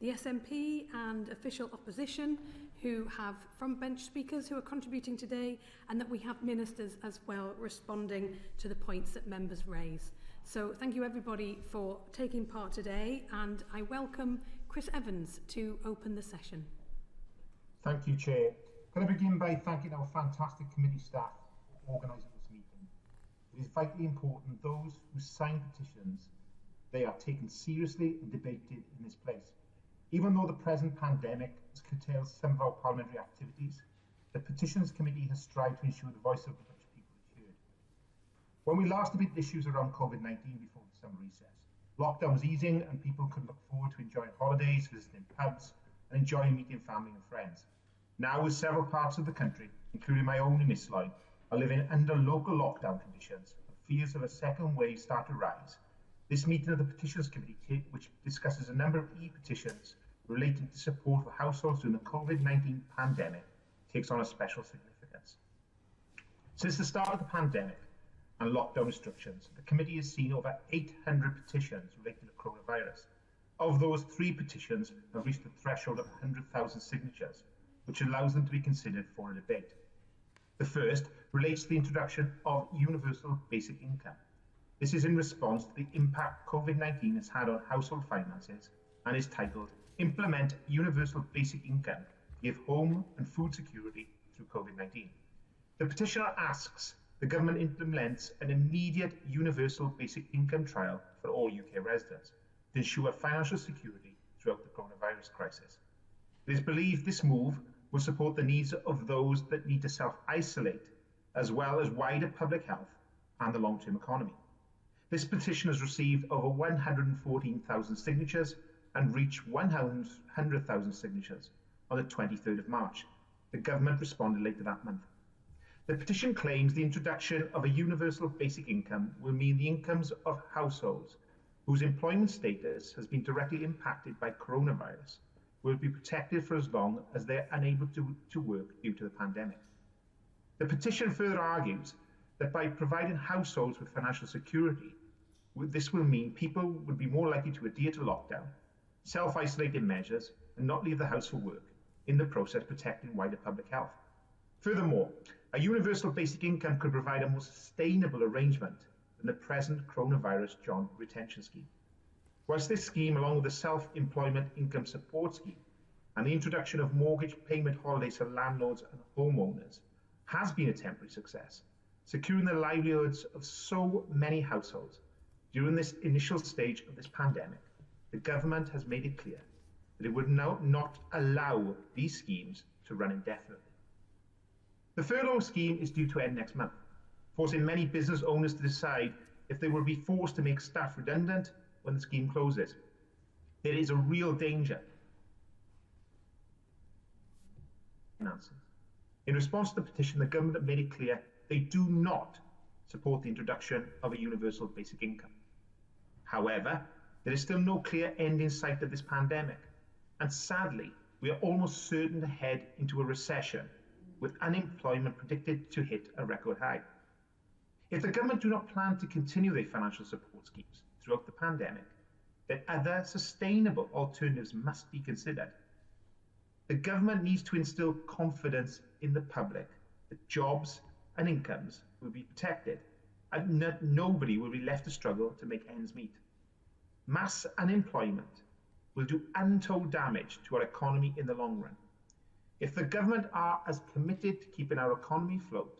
the SNP and official opposition who have frontbench speakers who are contributing today, and that we have ministers as well responding to the points that members raise. So thank you everybody for taking part today, and I welcome Chris Evans to open the session. Thank you, Chair. Can I begin by thanking our fantastic committee staff for organising this meeting. It is vitally important those who sign petitions, they are taken seriously and debated in this place. Even though the present pandemic has curtailed some of our parliamentary activities, the Petitions Committee has strived to ensure the voice of the British people is heard. When we last debated issues around Covid-19 before the summer recess, lockdown was easing and people could look forward to enjoying holidays, visiting pubs and enjoying meeting family and friends. Now, with several parts of the country, including my own in Islay, are living under local lockdown conditions and fears of a second wave start to rise, this meeting of the Petitions Committee, which discusses a number of e-petitions relating to support for households during the Covid-19 pandemic, takes on a special significance. Since the start of the pandemic and lockdown restrictions, the committee has seen over 800 petitions related to coronavirus. Of those, 3 petitions have reached the threshold of 100,000 signatures, which allows them to be considered for a debate. The first relates to the introduction of universal basic income. This is in response to the impact Covid-19 has had on household finances and is titled Implement Universal Basic Income to Give Home and Food Security Through Covid-19. The petitioner asks the government implements an immediate universal basic income trial for all UK residents to ensure financial security throughout the coronavirus crisis. It is believed this move will support the needs of those that need to self-isolate, as well as wider public health and the long-term economy. This petition has received over 114,000 signatures and reached 100,000 signatures on the 23rd of March. The government responded later that month. The petition claims the introduction of a universal basic income will mean the incomes of households whose employment status has been directly impacted by coronavirus will be protected for as long as they are unable to work due to the pandemic. The petition further argues that by providing households with financial security, this will mean people would be more likely to adhere to lockdown, self-isolating measures, and not leave the house for work, in the process protecting wider public health. Furthermore, a universal basic income could provide a more sustainable arrangement than the present coronavirus job retention scheme. Whilst this scheme, along with the self-employment income support scheme and the introduction of mortgage payment holidays for landlords and homeowners, has been a temporary success, securing the livelihoods of so many households during this initial stage of this pandemic, the government has made it clear that it would now not allow these schemes to run indefinitely. The furlough scheme is due to end next month, forcing many business owners to decide if they will be forced to make staff redundant when the scheme closes. There is a real danger. In response to the petition, the government have made it clear they do not support the introduction of a universal basic income. However, there is still no clear end in sight of this pandemic, and sadly, we are almost certain to head into a recession, with unemployment predicted to hit a record high. If the government do not plan to continue their financial support schemes throughout the pandemic, then other sustainable alternatives must be considered. The government needs to instill confidence in the public that jobs and incomes will be protected and that nobody will be left to struggle to make ends meet. Mass unemployment will do untold damage to our economy in the long run. If the government are as committed to keeping our economy afloat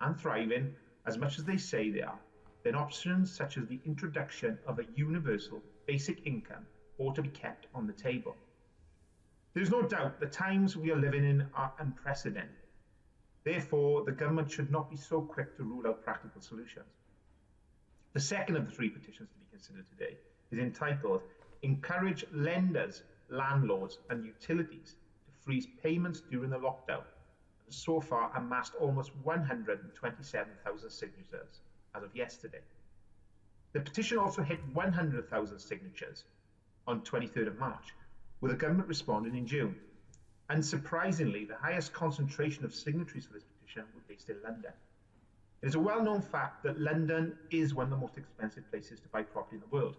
and thriving as much as they say they are, then options such as the introduction of a universal basic income ought to be kept on the table. There is no doubt the times we are living in are unprecedented. Therefore, the government should not be so quick to rule out practical solutions. The second of the 3 petitions to be considered today is entitled Encourage Lenders, Landlords and Utilities to Freeze Payments During the Lockdown, and so far amassed almost 127,000 signatures as of yesterday. The petition also hit 100,000 signatures on 23rd of March, with the government responding in June. Unsurprisingly, the highest concentration of signatories for this petition were based in London. It is a well-known fact that London is one of the most expensive places to buy property in the world.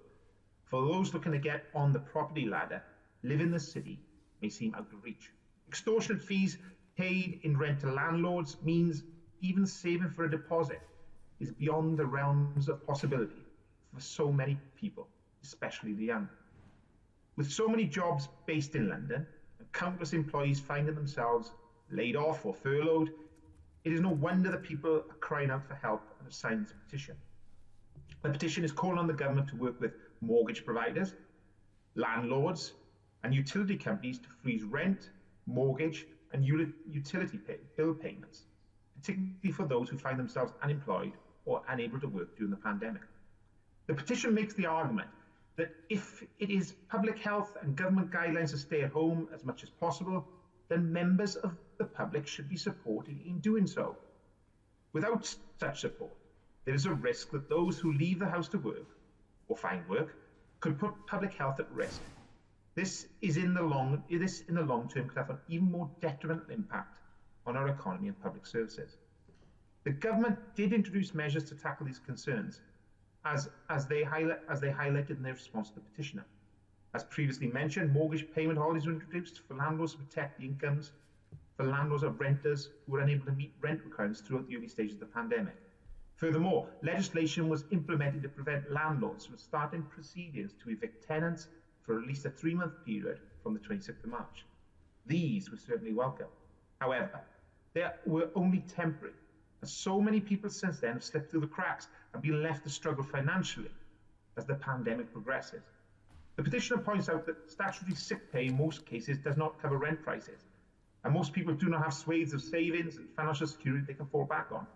For those looking to get on the property ladder, live in the city may seem out of reach. Extortionate fees paid in rent to landlords means even saving for a deposit is beyond the realms of possibility for so many people, especially the young. With so many jobs based in London and countless employees finding themselves laid off or furloughed, it is no wonder that people are crying out for help and have signed this petition. The petition is calling on the government to work with mortgage providers, landlords, and utility companies to freeze rent, mortgage, and utility bill payments, particularly for those who find themselves unemployed or unable to work during the pandemic. The petition makes the argument that if it is public health and government guidelines to stay at home as much as possible, then members of the public should be supported in doing so. Without such support, there is a risk that those who leave the house to work or find work could put public health at risk. This in the long term could have an even more detrimental impact on our economy and public services. The government did introduce measures to tackle these concerns, as they highlighted in their response to the petitioner. As previously mentioned, mortgage payment holidays were introduced for landlords to protect the incomes for landlords of renters who were unable to meet rent requirements throughout the early stages of the pandemic. Furthermore, legislation was implemented to prevent landlords from starting proceedings to evict tenants for at least a 3-month period from the 26th of March. These were certainly welcome. However, they were only temporary, as so many people since then have slipped through the cracks and been left to struggle financially as the pandemic progresses. The petitioner points out that statutory sick pay in most cases does not cover rent prices, and most people do not have swathes of savings and financial security they can fall back on.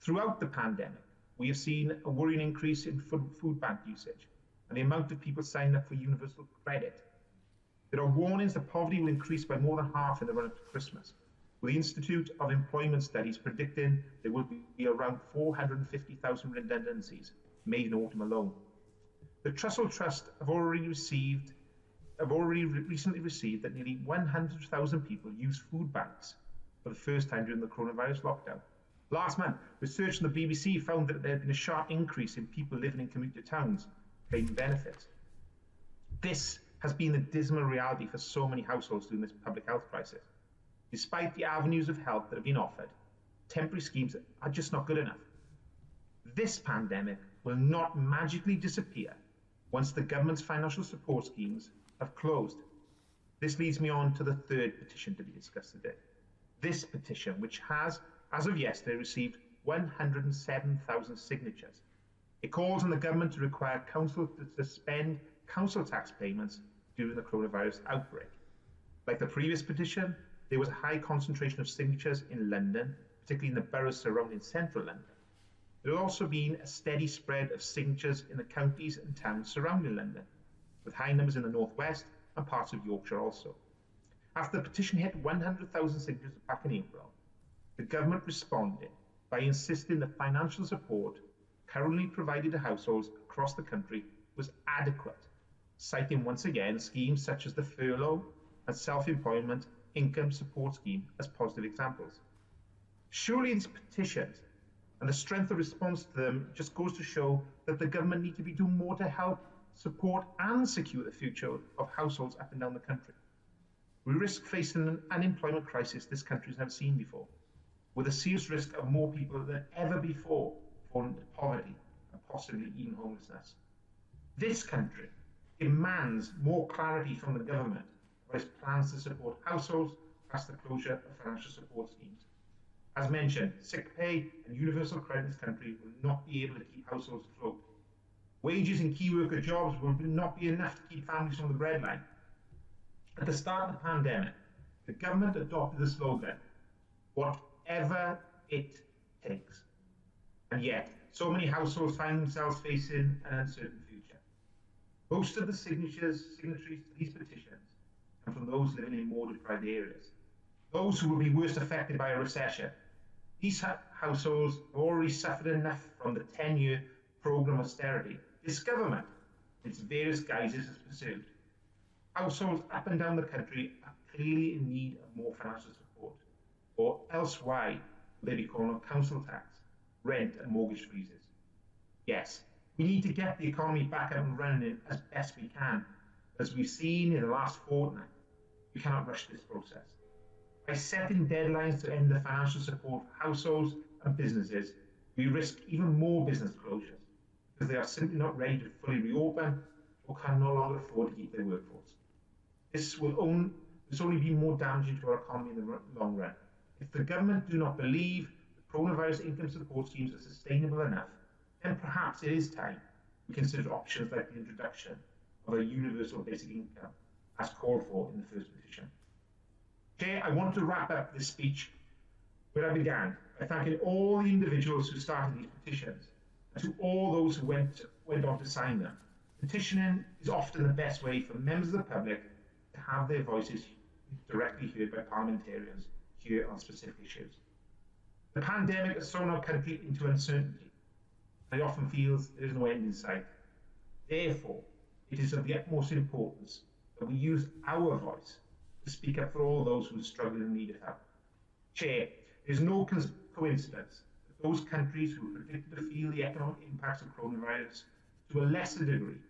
Throughout the pandemic, we have seen a worrying increase in food bank usage and the amount of people signing up for universal credit. There are warnings that poverty will increase by more than half in the run-up to Christmas, with the Institute of Employment Studies predicting there will be around 450,000 redundancies made in autumn alone. The Trussell Trust have recently received that nearly 100,000 people used food banks for the first time during the coronavirus lockdown. Last month, research from the BBC found that there had been a sharp increase in people living in commuter towns claiming benefits. This has been a dismal reality for so many households during this public health crisis. Despite the avenues of help that have been offered, temporary schemes are just not good enough. This pandemic will not magically disappear once the government's financial support schemes have closed. This leads me on to the third petition to be discussed today. This petition, which has, as of yesterday, received 107,000 signatures. It calls on the government to require council to suspend council tax payments during the coronavirus outbreak. Like the previous petition, there was a high concentration of signatures in London, particularly in the boroughs surrounding central London. There has also been a steady spread of signatures in the counties and towns surrounding London, with high numbers in the northwest and parts of Yorkshire also. After the petition hit 100,000 signatures back in April, the government responded by insisting that financial support currently provided to households across the country was adequate, citing once again schemes such as the furlough and self-employment income support scheme as positive examples. Surely these petitions and the strength of response to them just goes to show that the government need to be doing more to help, support and secure the future of households up and down the country. We risk facing an unemployment crisis this country has never seen before, with a serious risk of more people than ever before falling into poverty and possibly even homelessness. This country demands more clarity from the government about its plans to support households past the closure of financial support schemes. As mentioned, sick pay and universal credit in this country will not be able to keep households afloat. Wages in key worker jobs will not be enough to keep families on the breadline. At the start of the pandemic, the government adopted the slogan, "Whatever it takes." And yet, so many households find themselves facing an uncertain future. Most of the signatories to these petitions come from those living in more deprived areas, those who will be worst affected by a recession. These households have already suffered enough from the 10-year programme of austerity this government, in its various guises, has pursued. Households up and down the country are clearly in need of more financial support, or else why would they be calling on council tax, rent and mortgage freezes? Yes, we need to get the economy back up and running as best we can, As we've seen in the last fortnight, we cannot rush this process. By setting deadlines to end the financial support for households and businesses, we risk even more business closures because they are simply not ready to fully reopen or can no longer afford to keep their workforce. This will only be more damaging to our economy in the long run. If the government do not believe the coronavirus income support schemes are sustainable enough, then perhaps it is time we consider options like the introduction of a universal basic income, as called for in the first petition. Chair, I want to wrap up this speech where I began by thanking all the individuals who started these petitions and to all those who went on to sign them. Petitioning is often the best way for members of the public to have their voices directly heard by parliamentarians here on specific issues. The pandemic has thrown our country into uncertainty, and it often feels there is no end in sight. Therefore, it is of the utmost importance that we use our voice to speak up for all those who struggle and need help. Chair, it is no coincidence that those countries who are predicted to feel the economic impacts of coronavirus to a lesser degree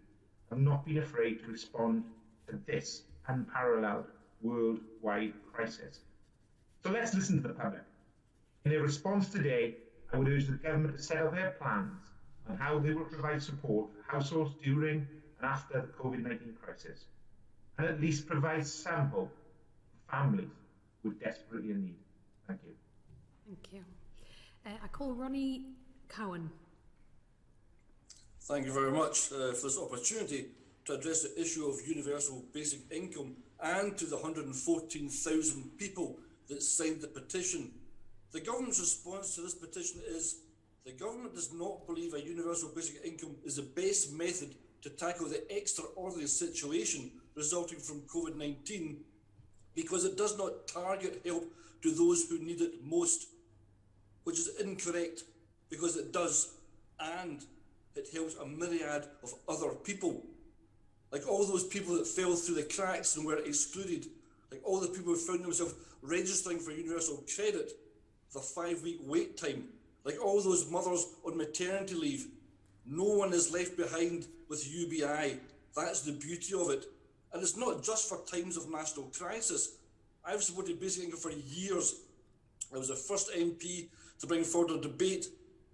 have not been afraid to respond to this unparalleled worldwide crisis. So let's listen to the public. In their response today, I would urge the government to set out their plans on how they will provide support for households during and after the Covid-19 crisis, and at least provide some hope for families who are desperately in need. Thank you. Thank you. I call Ronnie Cowan. Thank you very much for this opportunity to address the issue of universal basic income and to the 114,000 people that signed the petition. The government's response to this petition is the government does not believe a universal basic income is the best method to tackle the extraordinary situation resulting from COVID-19 because it does not target help to those who need it most, which is incorrect because it does, and it helps a myriad of other people. Like all those people that fell through the cracks and were excluded, like all the people who found themselves registering for universal credit, the 5-week wait time, like all those mothers on maternity leave. No one is left behind with UBI. That's the beauty of it. And it's not just for times of national crisis. I've supported basic income for years. I was the first MP to bring forward a debate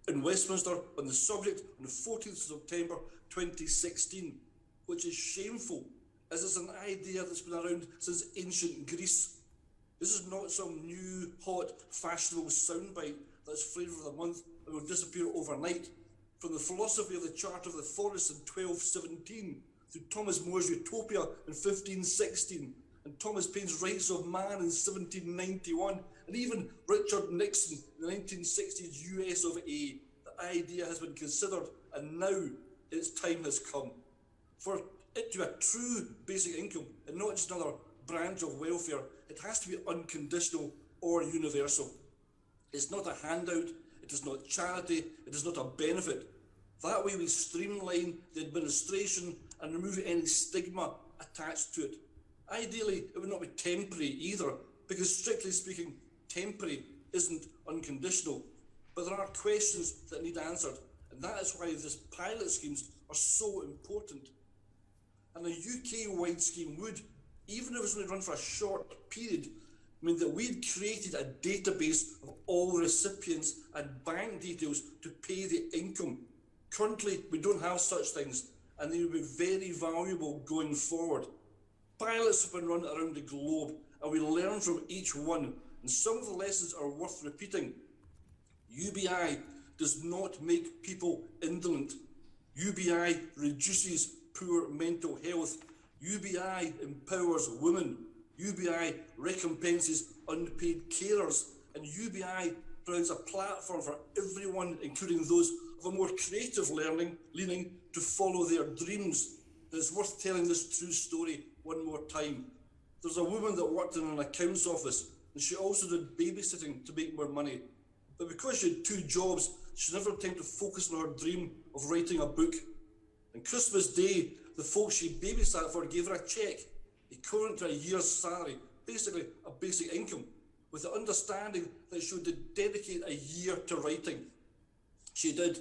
in Westminster on the subject on the 14th of September 2016, which is shameful, as it's an idea that's been around since ancient Greece. This is not some new, hot, fashionable soundbite that's flavour of the month and will disappear overnight. From the philosophy of the Charter of the Forest in 1217, through Thomas More's Utopia in 1516, and Thomas Paine's Rights of Man in 1791, and even Richard Nixon in the 1960s US of A, the idea has been considered, and now its time has come. For it to be a true basic income, and not just another branch of welfare, it has to be unconditional or universal. It's not a handout, it is not charity, it is not a benefit. That way we streamline the administration and remove any stigma attached to it. Ideally, it would not be temporary either, because strictly speaking, temporary isn't unconditional. But there are questions that need answered, and that is why these pilot schemes are so important. And a UK-wide scheme would, even if it was only run for a short period, mean that we'd created a database of all recipients and bank details to pay the income. Currently, we don't have such things, and they would be very valuable going forward. Pilots have been run around the globe, and we learn from each one, and some of the lessons are worth repeating. UBI does not make people indolent. UBI reduces poor mental health. UBI empowers women. UBI recompenses unpaid carers, and UBI provides a platform for everyone, including those of a more creative leaning to follow their dreams. And it's worth telling this true story one more time. There's a woman that worked in an accounts office, and she also did babysitting to make more money. But because she had 2 jobs, she never had time to focus on her dream of writing a book. On Christmas Day, the folks she babysat for gave her a cheque, equivalent to a year's salary, basically a basic income, with the understanding that she would dedicate a year to writing. She did,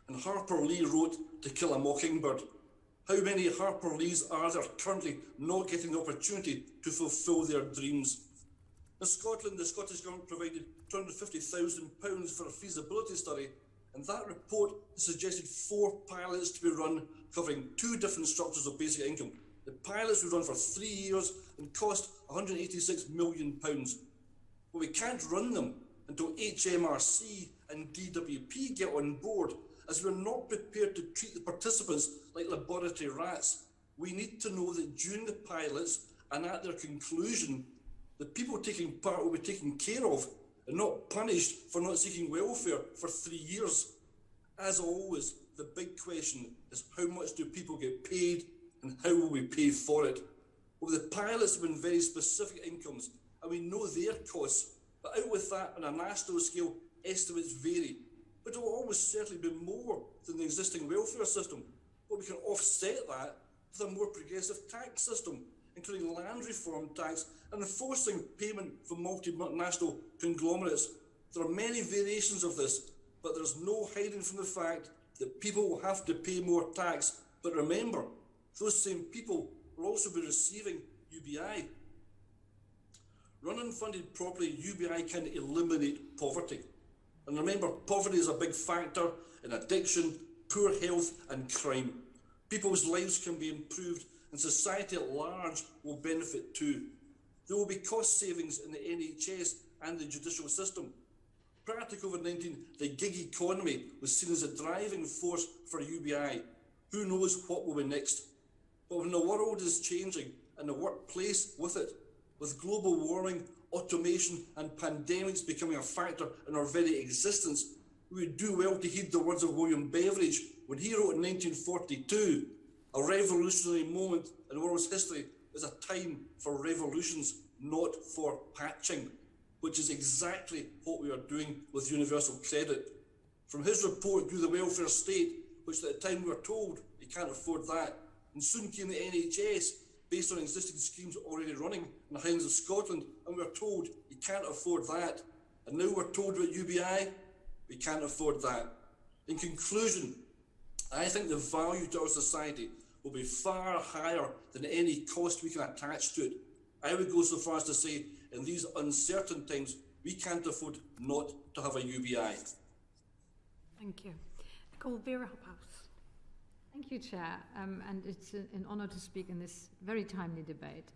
and Harper Lee wrote To Kill a Mockingbird. How many Harper Lees are there currently not getting the opportunity to fulfil their dreams? In Scotland, the Scottish Government provided £250,000 for a feasibility study, and that report suggested 4 pilots to be run covering 2 different structures of basic income. The pilots would run for 3 years and cost £186 million. But we can't run them until HMRC and DWP get on board, as we're not prepared to treat the participants like laboratory rats. We need to know that during the pilots and at their conclusion, the people taking part will be taken care of and not punished for not seeking welfare for 3 years. As always, the big question is, how much do people get paid and how will we pay for it? Well, the pilots have been very specific incomes and we know their costs, but out with that on a national scale, estimates vary. But it will almost certainly be more than the existing welfare system. But we can offset that with a more progressive tax system, including land reform tax and enforcing payment for multinational conglomerates. There are many variations of this, but there's no hiding from the fact that people will have to pay more tax. But remember, those same people will also be receiving UBI. Run and funded properly, UBI can eliminate poverty. And remember, poverty is a big factor in addiction, poor health and crime. People's lives can be improved and society at large will benefit too. There will be cost savings in the NHS and the judicial system. Prior to Covid-19, the gig economy was seen as a driving force for UBI. Who knows what will be next? But when the world is changing and the workplace with it, with global warming, automation and pandemics becoming a factor in our very existence, we would do well to heed the words of William Beveridge when he wrote in 1942, "A revolutionary moment in the world's history is a time for revolutions, not for patching," which is exactly what we are doing with universal credit. From his report grew the welfare state, which at the time we were told you can't afford that, and soon came the NHS, based on existing schemes already running in the Highlands of Scotland, and we were told you can't afford that. And now we're told about UBI, we can't afford that. In conclusion, I think the value to our society will be far higher than any cost we can attach to it. I would go so far as to say, in these uncertain times, we can't afford not to have a UBI. Thank you. I call Vera Hophouse. Thank you, Chair, and it's an honour to speak in this very timely debate.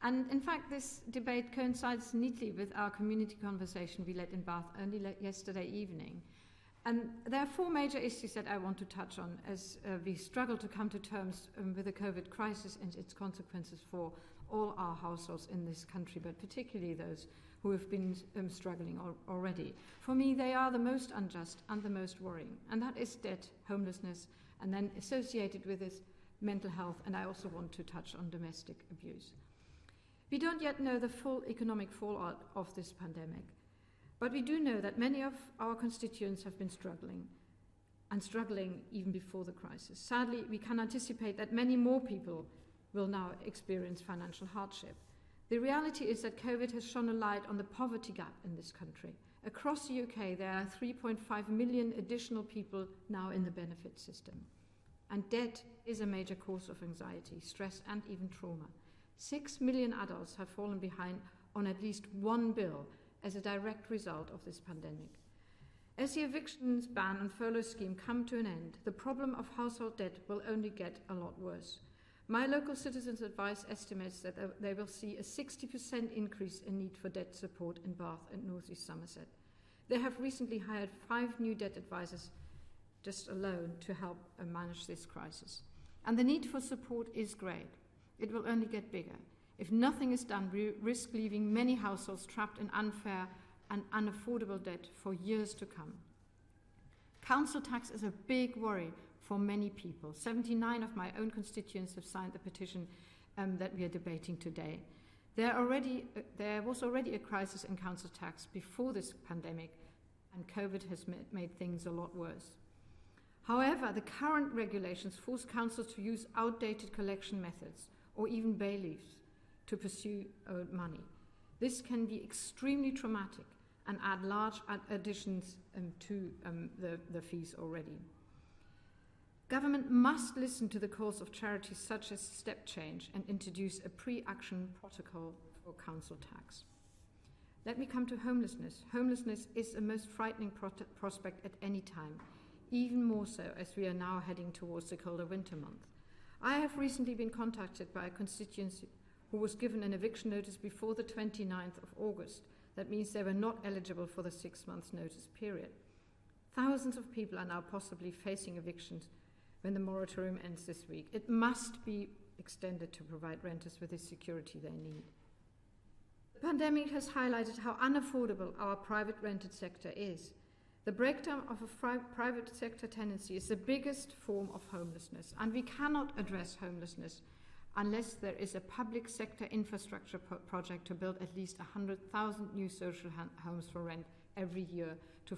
And in fact, this debate coincides neatly with our community conversation we led in Bath only yesterday evening. And there are 4 major issues that I want to touch on as we struggle to come to terms with the COVID crisis and its consequences for all our households in this country, but particularly those who have been struggling already. For me, they are the most unjust and the most worrying, and that is debt, homelessness, and then associated with this, mental health, and I also want to touch on domestic abuse. We don't yet know the full economic fallout of this pandemic, but we do know that many of our constituents have been struggling, and struggling even before the crisis. Sadly, we can anticipate that many more people will now experience financial hardship. The reality is that COVID has shone a light on the poverty gap in this country. Across the UK, there are 3.5 million additional people now in the benefit system. And debt is a major cause of anxiety, stress, and even trauma. 6 million adults have fallen behind on at least one bill as a direct result of this pandemic. As the evictions ban and furlough scheme come to an end, the problem of household debt will only get a lot worse. My local citizens' advice estimates that they will see a 60% increase in need for debt support in Bath and North East Somerset. They have recently hired 5 new debt advisors just alone to help manage this crisis. And the need for support is great. It will only get bigger. If nothing is done, we risk leaving many households trapped in unfair and unaffordable debt for years to come. Council tax is a big worry for many people. 79 of my own constituents have signed the petition that we are debating today. There was already a crisis in council tax before this pandemic, and COVID has made things a lot worse. However, the current regulations force councils to use outdated collection methods or even bailiffs to pursue owed money. This can be extremely traumatic and add large additions to the fees already. Government must listen to the calls of charities such as Step Change and introduce a pre-action protocol for council tax. Let me come to homelessness. Homelessness is the most frightening prospect at any time, even more so as we are now heading towards the colder winter month. I have recently been contacted by a constituency who was given an eviction notice before the 29th of August. That means they were not eligible for the 6 months notice period. Thousands of people are now possibly facing evictions when the moratorium ends this week. It must be extended to provide renters with the security they need. The pandemic has highlighted how unaffordable our private rented sector is. The breakdown of a private sector tenancy is the biggest form of homelessness, and we cannot address homelessness unless there is a public sector infrastructure project to build at least 100,000 new social homes for rent every year to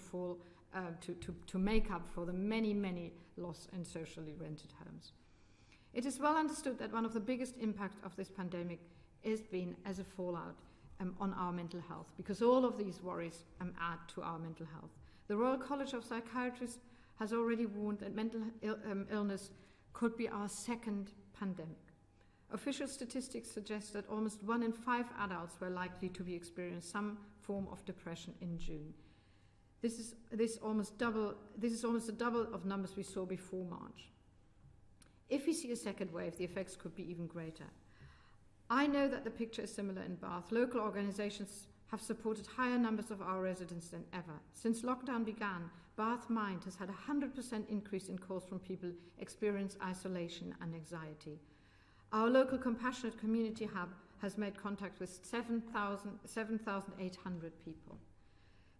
make up for the many lost and socially rented homes. It is well understood that one of the biggest impacts of this pandemic has been as a fallout on our mental health, because all of these worries add to our mental health. The Royal College of Psychiatrists has already warned that mental illness could be our second pandemic. Official statistics suggest that almost 1 in 5 adults were likely to be experiencing some form of depression in June. This is almost a double of numbers we saw before March. If we see a second wave, the effects could be even greater. I know that the picture is similar in Bath. Local organisations have supported higher numbers of our residents than ever. Since lockdown began, Bath Mind has had a 100% increase in calls from people experiencing isolation and anxiety. Our local compassionate community hub has made contact with 7,800 people.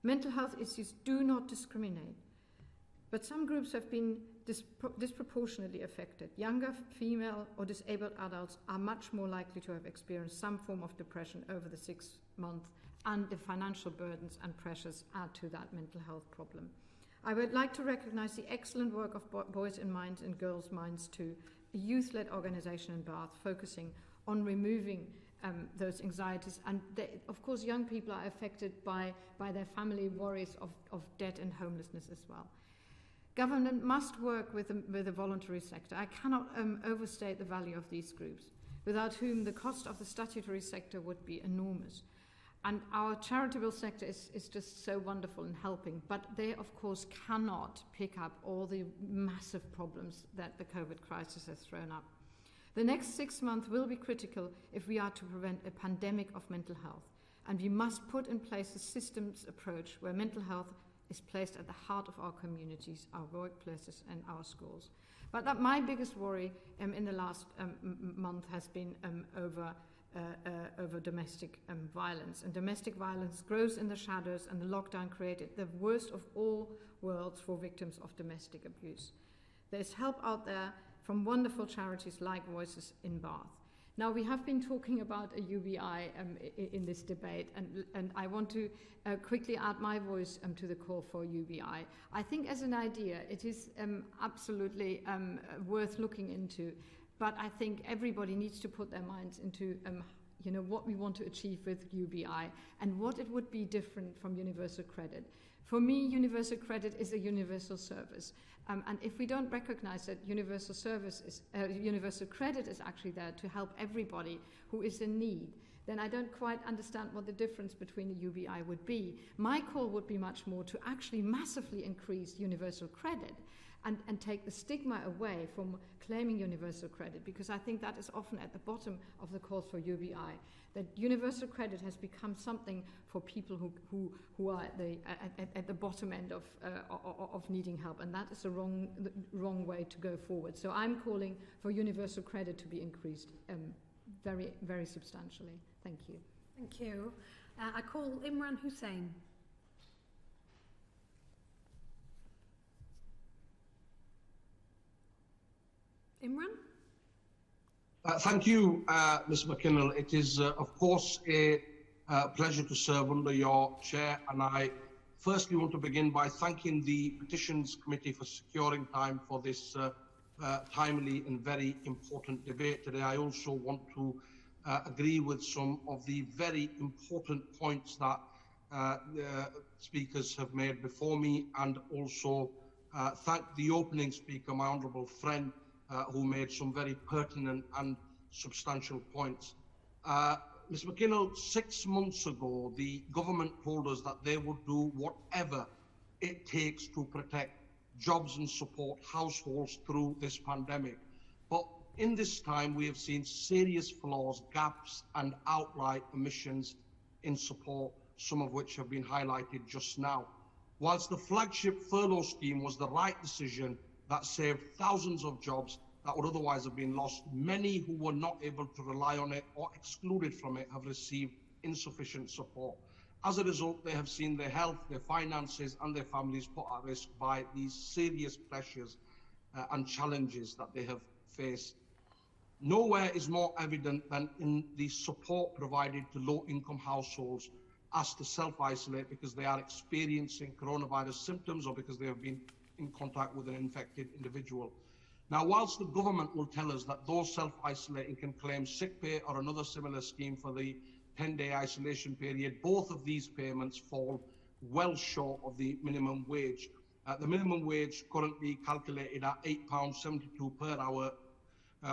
Mental health issues do not discriminate, but some groups have been disproportionately affected. Younger female or disabled adults are much more likely to have experienced some form of depression over the 6 months, and the financial burdens and pressures add to that mental health problem. I would like to recognise the excellent work of Boys in Minds and Girls Minds too, a youth-led organisation in Bath focusing on removing those anxieties. And of course, young people are affected by their family worries of debt and homelessness as well. Government must work with the voluntary sector. I cannot overstate the value of these groups, without whom the cost of the statutory sector would be enormous. And our charitable sector is just so wonderful in helping, but they, of course, cannot pick up all the massive problems that the COVID crisis has thrown up. The next 6 months will be critical if we are to prevent a pandemic of mental health, and we must put in place a systems approach where mental health is placed at the heart of our communities, our workplaces and our schools. But my biggest worry in the last month has been over domestic violence. And domestic violence grows in the shadows, and the lockdown created the worst of all worlds for victims of domestic abuse. There's help out there from wonderful charities like Voices in Bath. Now, we have been talking about a UBI in this debate, and I want to quickly add my voice to the call for UBI. I think as an idea, it is absolutely worth looking into, but I think everybody needs to put their minds into what we want to achieve with UBI and what it would be different from universal credit. For me, universal credit is a universal service. And if we don't recognize that universal credit is actually there to help everybody who is in need, then I don't quite understand what the difference between a UBI would be. My call would be much more to actually massively increase universal credit and take the stigma away from claiming universal credit, because I think that is often at the bottom of the calls for UBI, that universal credit has become something for people who are at the bottom end of needing help, and that is the wrong way to go forward. So I'm calling for universal credit to be increased very, very substantially. Thank you. Thank you. I call Imran Hussain. Imran? Thank you, Ms. McKinnell. It is, of course, a pleasure to serve under your chair, and I firstly want to begin by thanking the Petitions Committee for securing time for this timely and very important debate today. I also want to agree with some of the very important points that speakers have made before me, and also thank the opening speaker, my honourable friend, who made some very pertinent and substantial points. Ms McKinnell, 6 months ago, the government told us that they would do whatever it takes to protect jobs and support households through this pandemic. But in this time, we have seen serious flaws, gaps and outright omissions in support, some of which have been highlighted just now. Whilst the flagship furlough scheme was the right decision that saved thousands of jobs that would otherwise have been lost, many who were not able to rely on it or excluded from it have received insufficient support. As a result, they have seen their health, their finances and their families put at risk by these serious pressures and challenges that they have faced. Nowhere is more evident than in the support provided to low-income households asked to self-isolate because they are experiencing coronavirus symptoms or because they have been in contact with an infected individual. Now, whilst the government will tell us that those self-isolating can claim sick pay or another similar scheme for the 10-day isolation period, both of these payments fall well short of the minimum wage. The minimum wage currently calculated at £8.72 per hour,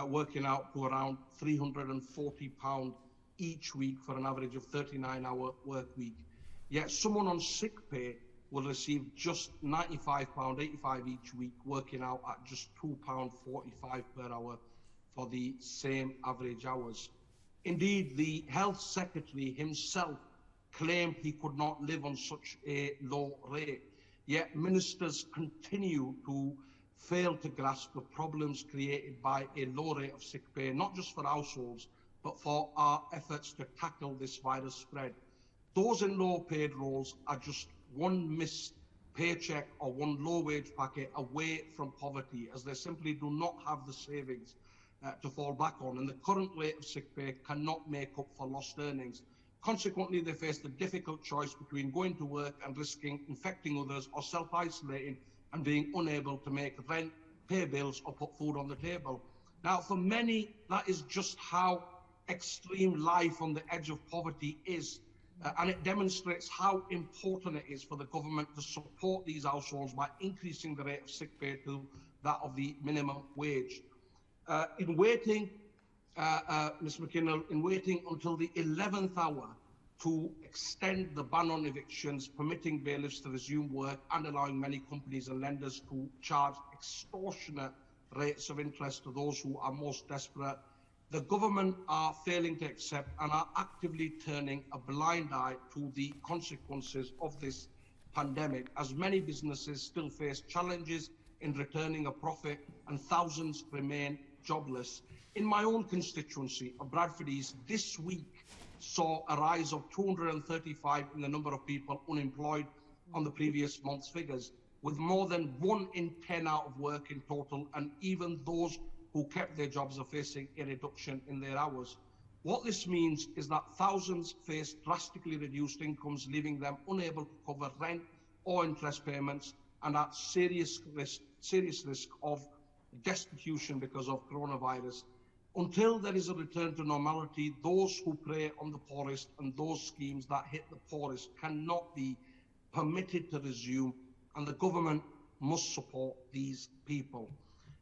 working out to around £340 each week for an average of 39-hour work week. Yet someone on sick pay will receive just £95.85 each week, working out at just £2.45 per hour for the same average hours. Indeed, the Health Secretary himself claimed he could not live on such a low rate, yet ministers continue to fail to grasp the problems created by a low rate of sick pay, not just for households, but for our efforts to tackle this virus spread. Those in low-paid roles are just one missed paycheck or one low-wage packet away from poverty, as they simply do not have the savings to fall back on, and the current rate of sick pay cannot make up for lost earnings. Consequently, they face the difficult choice between going to work and risking infecting others or self-isolating and being unable to make rent, pay bills or put food on the table. Now, for many, that is just how extreme life on the edge of poverty is. And it demonstrates how important it is for the government to support these households by increasing the rate of sick pay to that of the minimum wage. In waiting, Ms McKinnell, in waiting until the 11th hour to extend the ban on evictions, permitting bailiffs to resume work and allowing many companies and lenders to charge extortionate rates of interest to those who are most desperate, the government are failing to accept and are actively turning a blind eye to the consequences of this pandemic, as many businesses still face challenges in returning a profit and thousands remain jobless. In my own constituency of Bradford East, this week saw a rise of 235 in the number of people unemployed on the previous month's figures, with more than 1 in 10 out of work in total, and even those who kept their jobs are facing a reduction in their hours. What this means is that thousands face drastically reduced incomes, leaving them unable to cover rent or interest payments and at serious risk of destitution because of coronavirus. Until there is a return to normality, those who prey on the poorest and those schemes that hit the poorest cannot be permitted to resume, and the government must support these people.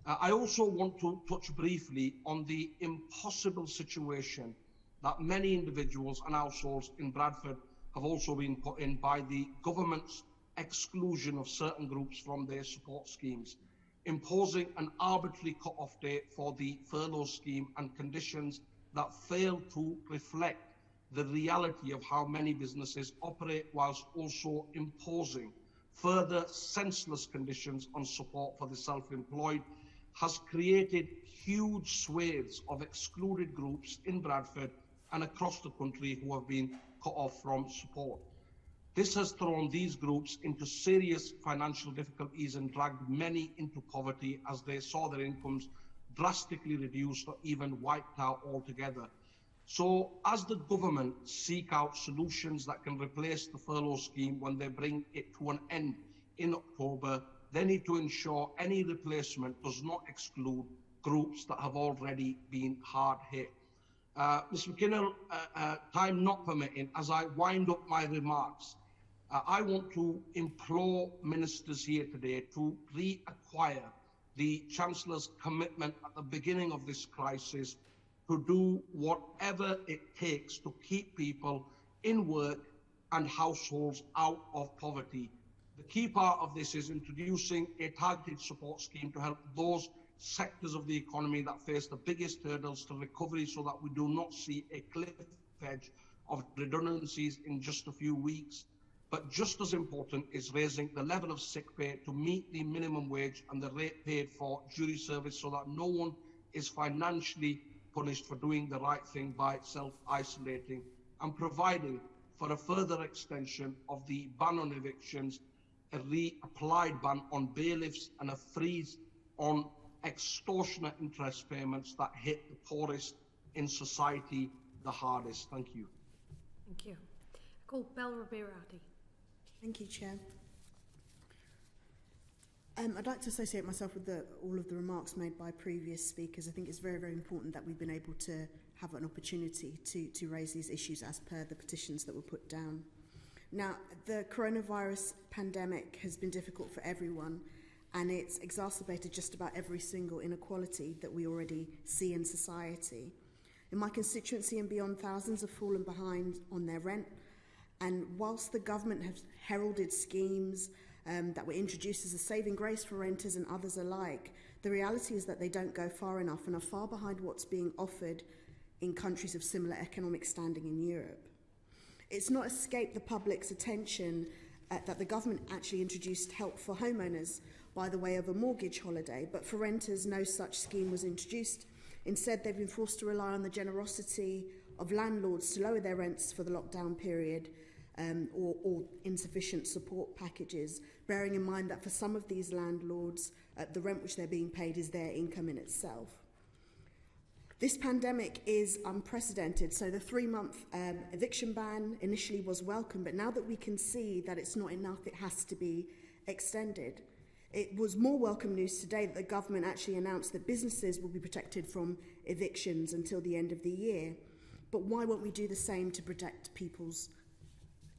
I also want to touch briefly on the impossible situation that many individuals and households in Bradford have also been put in by the government's exclusion of certain groups from their support schemes, imposing an arbitrary cut-off date for the furlough scheme and conditions that fail to reflect the reality of how many businesses operate, whilst also imposing further senseless conditions on support for the self-employed, has created huge swathes of excluded groups in Bradford and across the country who have been cut off from support. This has thrown these groups into serious financial difficulties and dragged many into poverty as they saw their incomes drastically reduced or even wiped out altogether. So, as the government seek out solutions that can replace the furlough scheme when they bring it to an end in October, they need to ensure any replacement does not exclude groups that have already been hard hit. Ms McKinnell, time not permitting, as I wind up my remarks, I want to implore ministers here today to reacquire the Chancellor's commitment at the beginning of this crisis to do whatever it takes to keep people in work and households out of poverty. The key part of this is introducing a targeted support scheme to help those sectors of the economy that face the biggest hurdles to recovery, so that we do not see a cliff edge of redundancies in just a few weeks. But just as important is raising the level of sick pay to meet the minimum wage and the rate paid for jury service, so that no one is financially punished for doing the right thing by self-isolating, and providing for a further extension of the ban on evictions, a reapplied ban on bailiffs, and a freeze on extortionate interest payments that hit the poorest in society the hardest. Thank you. Thank you. I call Bel Rabirati. Thank you, Chair. I'd like to associate myself with all of the remarks made by previous speakers. I think it's very, very important that we've been able to have an opportunity to raise these issues as per the petitions that were put down. Now, the coronavirus pandemic has been difficult for everyone, and it's exacerbated just about every single inequality that we already see in society. In my constituency and beyond, thousands have fallen behind on their rent, and whilst the government has heralded schemes that were introduced as a saving grace for renters and others alike, the reality is that they don't go far enough and are far behind what's being offered in countries of similar economic standing in Europe. It's not escaped the public's attention that the government actually introduced help for homeowners by the way of a mortgage holiday, but for renters no such scheme was introduced. Instead, they've been forced to rely on the generosity of landlords to lower their rents for the lockdown period, or insufficient support packages, bearing in mind that for some of these landlords, the rent which they're being paid is their income in itself. This pandemic is unprecedented, so the 3-month eviction ban initially was welcome, but now that we can see that it's not enough, it has to be extended. It was more welcome news today that the government actually announced that businesses will be protected from evictions until the end of the year. But why won't we do the same to protect people's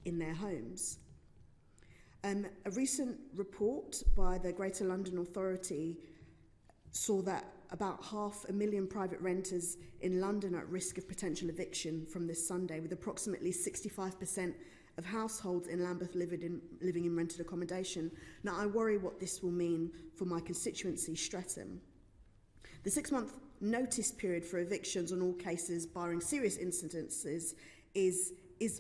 in their homes? A recent report by the Greater London Authority saw that about 500,000 private renters in London are at risk of potential eviction from this Sunday, with approximately 65% of households in Lambeth living in rented accommodation. Now, I worry what this will mean for my constituency, Streatham. The 6-month notice period for evictions on all cases, barring serious incidences, is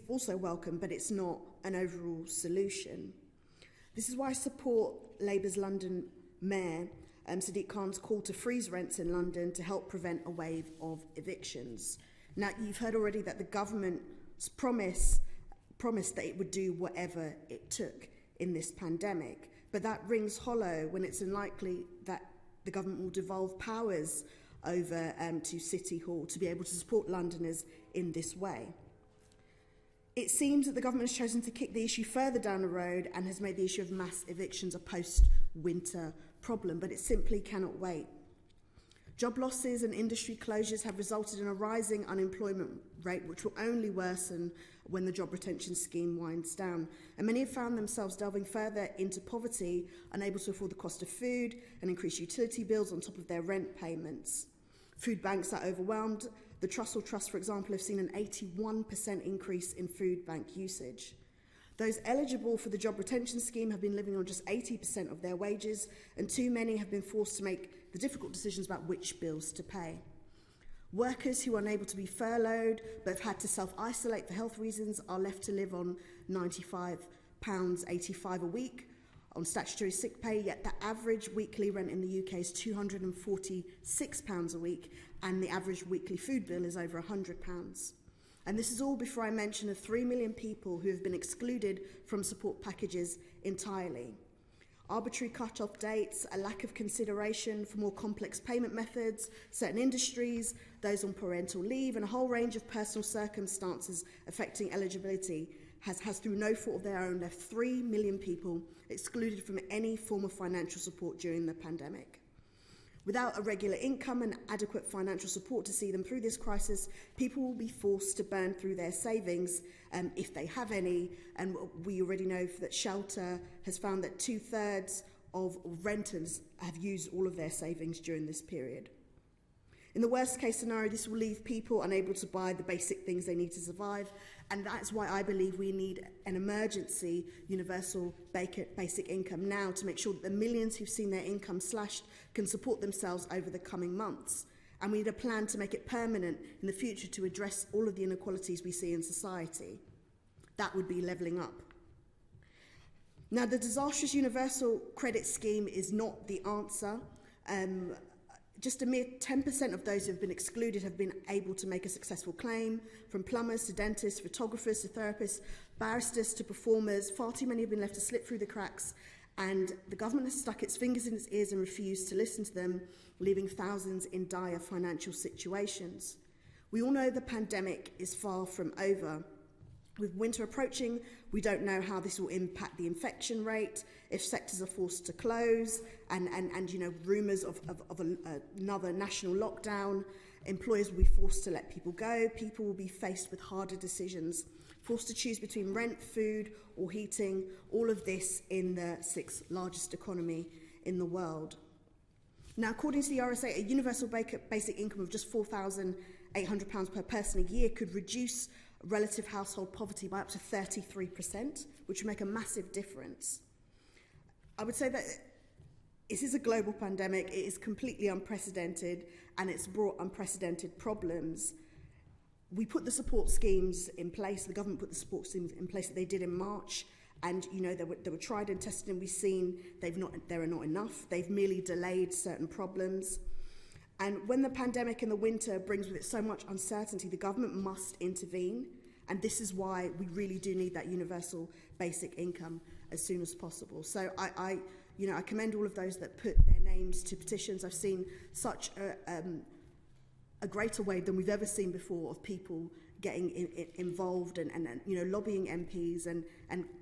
also welcome, but it's not an overall solution. This is why I support Labour's London Mayor Sadiq Khan's call to freeze rents in London to help prevent a wave of evictions. Now, you've heard already that the government's promised that it would do whatever it took in this pandemic, but that rings hollow when it's unlikely that the government will devolve powers over to City Hall to be able to support Londoners in this way. It seems that the government has chosen to kick the issue further down the road and has made the issue of mass evictions a post-winter problem, but it simply cannot wait. Job losses and industry closures have resulted in a rising unemployment rate, which will only worsen when the job retention scheme winds down. And many have found themselves delving further into poverty, unable to afford the cost of food and increased utility bills on top of their rent payments. Food banks are overwhelmed. The Trussell Trust, for example, have seen an 81% increase in food bank usage. Those eligible for the job retention scheme have been living on just 80% of their wages, and too many have been forced to make the difficult decisions about which bills to pay. Workers who are unable to be furloughed but have had to self-isolate for health reasons are left to live on £95.85 a week on statutory sick pay, yet the average weekly rent in the UK is £246 a week, and the average weekly food bill is over £100. And this is all before I mention the 3 million people who have been excluded from support packages entirely. Arbitrary cut-off dates, a lack of consideration for more complex payment methods, certain industries, those on parental leave, and a whole range of personal circumstances affecting eligibility has through no fault of their own, left 3 million people excluded from any form of financial support during the pandemic. Without a regular income and adequate financial support to see them through this crisis, people will be forced to burn through their savings if they have any. And we already know that Shelter has found that 2/3 of renters have used all of their savings during this period. In the worst case scenario, this will leave people unable to buy the basic things they need to survive, and that's why I believe we need an emergency universal basic income now to make sure that the millions who've seen their income slashed can support themselves over the coming months. And we need a plan to make it permanent in the future to address all of the inequalities we see in society. That would be levelling up. Now, the disastrous universal credit scheme is not the answer. Just a mere 10% of those who have been excluded have been able to make a successful claim, from plumbers to dentists, photographers to therapists, barristers to performers. Far too many have been left to slip through the cracks, and the government has stuck its fingers in its ears and refused to listen to them, leaving thousands in dire financial situations. We all know the pandemic is far from over. With winter approaching, we don't know how this will impact the infection rate, if sectors are forced to close, and rumours of another national lockdown. Employers will be forced to let people go. People will be faced with harder decisions, forced to choose between rent, food or heating, all of this in the 6th largest economy in the world. Now, according to the RSA, a universal basic income of just £4,800 per person a year could reduce relative household poverty by up to 33%, which would make a massive difference. I would say that this is a global pandemic, it is completely unprecedented, and it's brought unprecedented problems. We put the support schemes in place, the government put the support schemes in place that they did in March, and they were tried and tested, and we've seen there are not enough. They've merely delayed certain problems. And when the pandemic in the winter brings with it so much uncertainty, the government must intervene. And this is why we really do need that universal basic income as soon as possible. So I commend all of those that put their names to petitions. I've seen such a greater wave than we've ever seen before of people getting involved and lobbying MPs and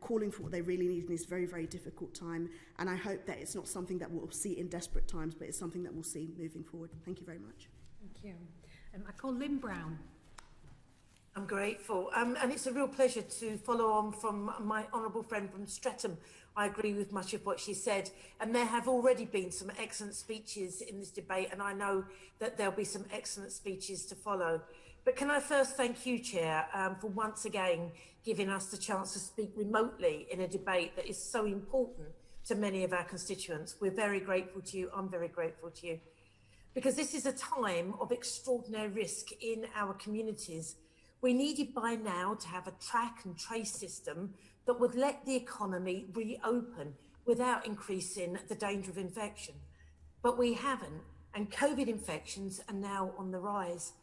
calling for what they really need in this very, very difficult time. And I hope that it's not something that we'll see in desperate times, but it's something that we'll see moving forward. Thank you very much. Thank you. I call Lynn Brown. I'm grateful. And it's a real pleasure to follow on from my honourable friend from Streatham. I agree with much of what she said. And there have already been some excellent speeches in this debate, and I know that there'll be some excellent speeches to follow. But can I first thank you, Chair, for once again giving us the chance to speak remotely in a debate that is so important to many of our constituents. We're very grateful to you. I'm very grateful to you. Because this is a time of extraordinary risk in our communities. We needed by now to have a track and trace system that would let the economy reopen without increasing the danger of infection. But we haven't, and COVID infections are now on the rise.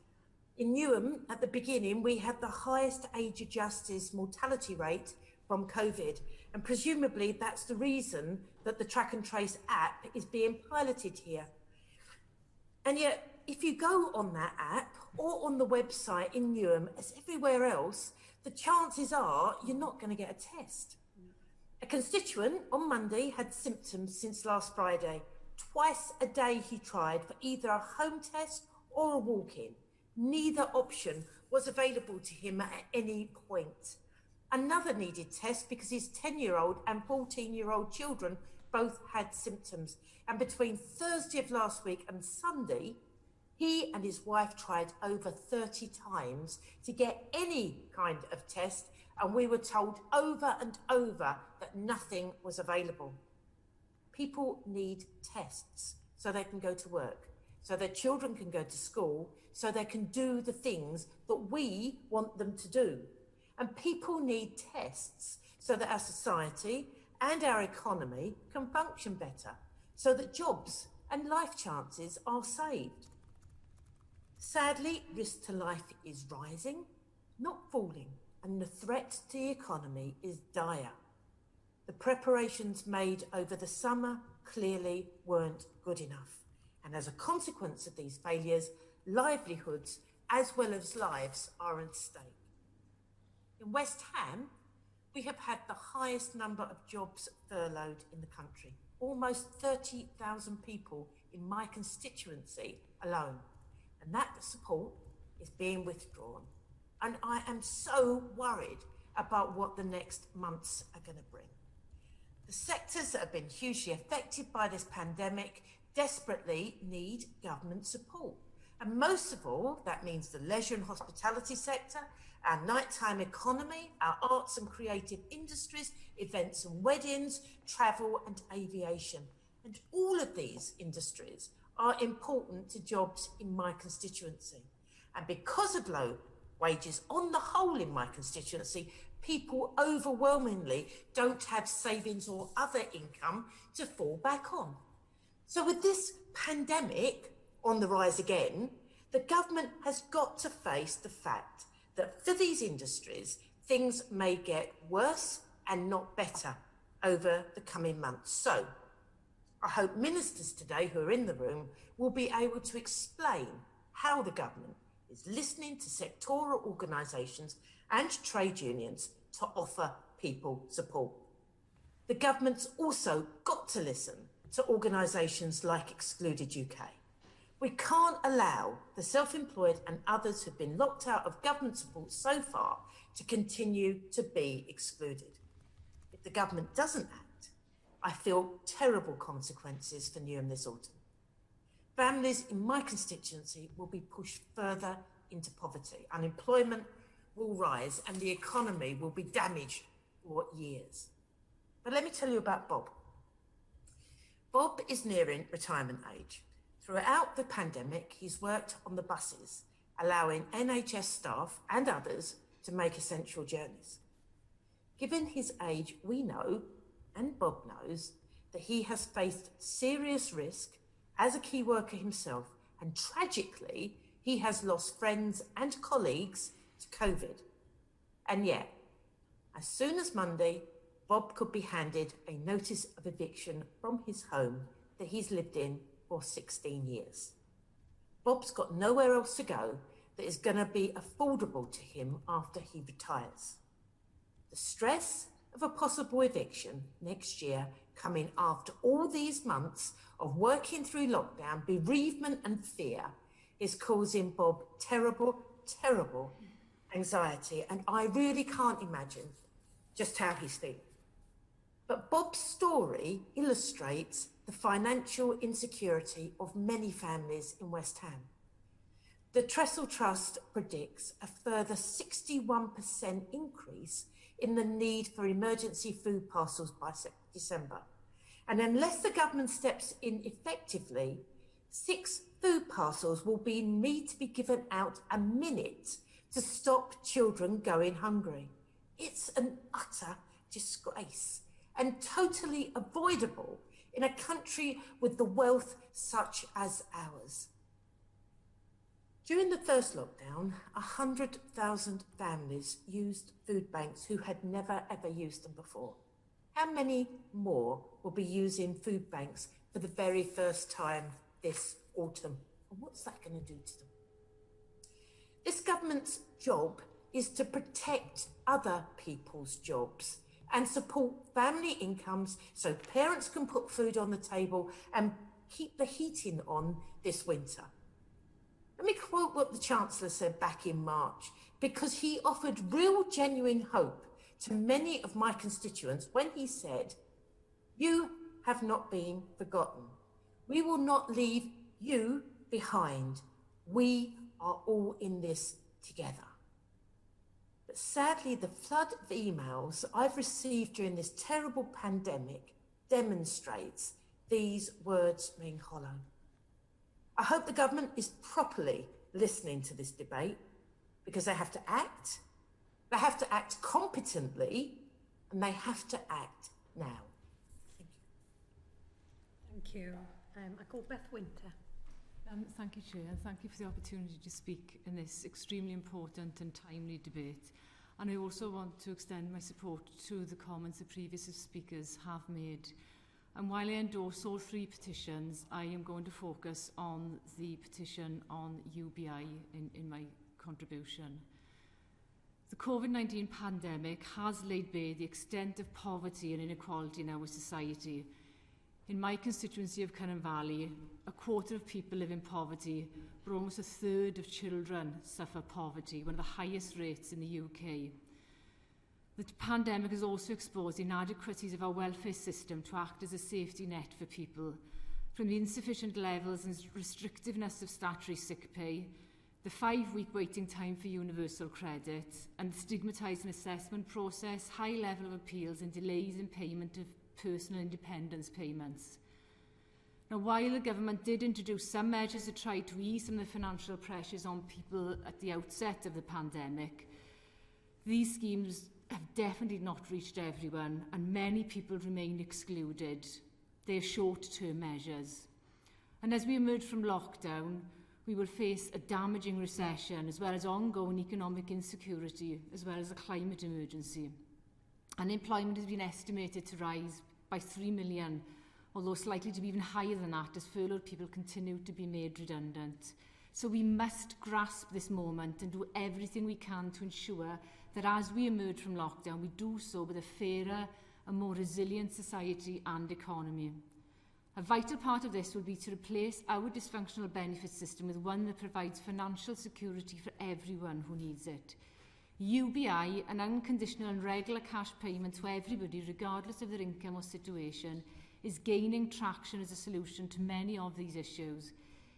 In Newham, at the beginning, we had the highest age-adjusted mortality rate from COVID, and presumably that's the reason that the Track and Trace app is being piloted here. And yet, if you go on that app or on the website in Newham, as everywhere else, the chances are you're not going to get a test. A constituent on Monday had symptoms since last Friday. Twice a day he tried for either a home test or a walk-in. Neither option was available to him at any point. Another needed test because his 10-year-old and 14-year-old children both had symptoms. And between Thursday of last week and Sunday, he and his wife tried over 30 times to get any kind of test, and we were told over and over that nothing was available. People need tests so they can go to work, so their children can go to school, so they can do the things that we want them to do. And people need tests so that our society and our economy can function better, so that jobs and life chances are saved. Sadly, risk to life is rising, not falling, and the threat to the economy is dire. The preparations made over the summer clearly weren't good enough. And as a consequence of these failures, livelihoods as well as lives are at stake. In West Ham, we have had the highest number of jobs furloughed in the country, almost 30,000 people in my constituency alone. And that support is being withdrawn. And I am so worried about what the next months are going to bring. The sectors that have been hugely affected by this pandemic desperately need government support. And most of all, that means the leisure and hospitality sector, our nighttime economy, our arts and creative industries, events and weddings, travel and aviation. And all of these industries are important to jobs in my constituency. And because of low wages on the whole in my constituency, people overwhelmingly don't have savings or other income to fall back on. So with this pandemic on the rise again, the government has got to face the fact that for these industries, things may get worse and not better over the coming months. So I hope ministers today who are in the room will be able to explain how the government is listening to sectoral organisations and trade unions to offer people support. The government's also got to listen to organisations like Excluded UK. We can't allow the self-employed and others who've been locked out of government support so far to continue to be excluded. If the government doesn't act, I feel terrible consequences for Newham this autumn. Families in my constituency will be pushed further into poverty. Unemployment will rise and the economy will be damaged for years. But let me tell you about Bob. Bob is nearing retirement age. Throughout the pandemic, he's worked on the buses, allowing NHS staff and others to make essential journeys. Given his age, we know, and Bob knows, that he has faced serious risk as a key worker himself, and tragically, he has lost friends and colleagues to COVID. And yet, as soon as Monday, Bob could be handed a notice of eviction from his home that he's lived in for 16 years. Bob's got nowhere else to go that is going to be affordable to him after he retires. The stress of a possible eviction next year, coming after all these months of working through lockdown, bereavement and fear, is causing Bob terrible, terrible anxiety. And I really can't imagine just how he's feeling. But Bob's story illustrates the financial insecurity of many families in West Ham. The Trestle Trust predicts a further 61% increase in the need for emergency food parcels by December. And unless the government steps in effectively, 6 food parcels will need to be given out a minute to stop children going hungry. It's an utter disgrace and totally avoidable in a country with the wealth such as ours. During the first lockdown, 100,000 families used food banks who had never ever used them before. How many more will be using food banks for the very first time this autumn? And what's that going to do to them? This government's job is to protect other people's jobs and support family incomes so parents can put food on the table and keep the heating on this winter. Let me quote what the Chancellor said back in March, because he offered real genuine hope to many of my constituents when he said, "You have not been forgotten. We will not leave you behind. We are all in this together." But sadly, the flood of emails I've received during this terrible pandemic demonstrates these words ring hollow. I hope the government is properly listening to this debate, because they have to act competently, and they have to act now. Thank you. I call Beth Winter. Thank you, Chair, and thank you for the opportunity to speak in this extremely important and timely debate. And I also want to extend my support to the comments the previous speakers have made. And while I endorse all 3 petitions, I am going to focus on the petition on UBI in my contribution. The Covid-19 pandemic has laid bare the extent of poverty and inequality in our society. In my constituency of Cynon Valley, a quarter of people live in poverty, but almost a third of children suffer poverty, one of the highest rates in the UK. The pandemic has also exposed the inadequacies of our welfare system to act as a safety net for people, from the insufficient levels and restrictiveness of statutory sick pay, the 5-week waiting time for universal credit, and the stigmatising assessment process, high level of appeals and delays in payment of personal independence payments. Now, while the government did introduce some measures to try to ease some of the financial pressures on people at the outset of the pandemic, these schemes have definitely not reached everyone, and many people remain excluded. They are short-term measures. And as we emerge from lockdown, we will face a damaging recession, as well as ongoing economic insecurity, as well as a climate emergency. Unemployment has been estimated to rise by 3 million, although it's likely to be even higher than that as furloughed people continue to be made redundant. So we must grasp this moment and do everything we can to ensure that as we emerge from lockdown, we do so with a fairer and more resilient society and economy. A vital part of this will be to replace our dysfunctional benefit system with one that provides financial security for everyone who needs it. UBI, an unconditional and regular cash payment to everybody, regardless of their income or situation, is gaining traction as a solution to many of these issues.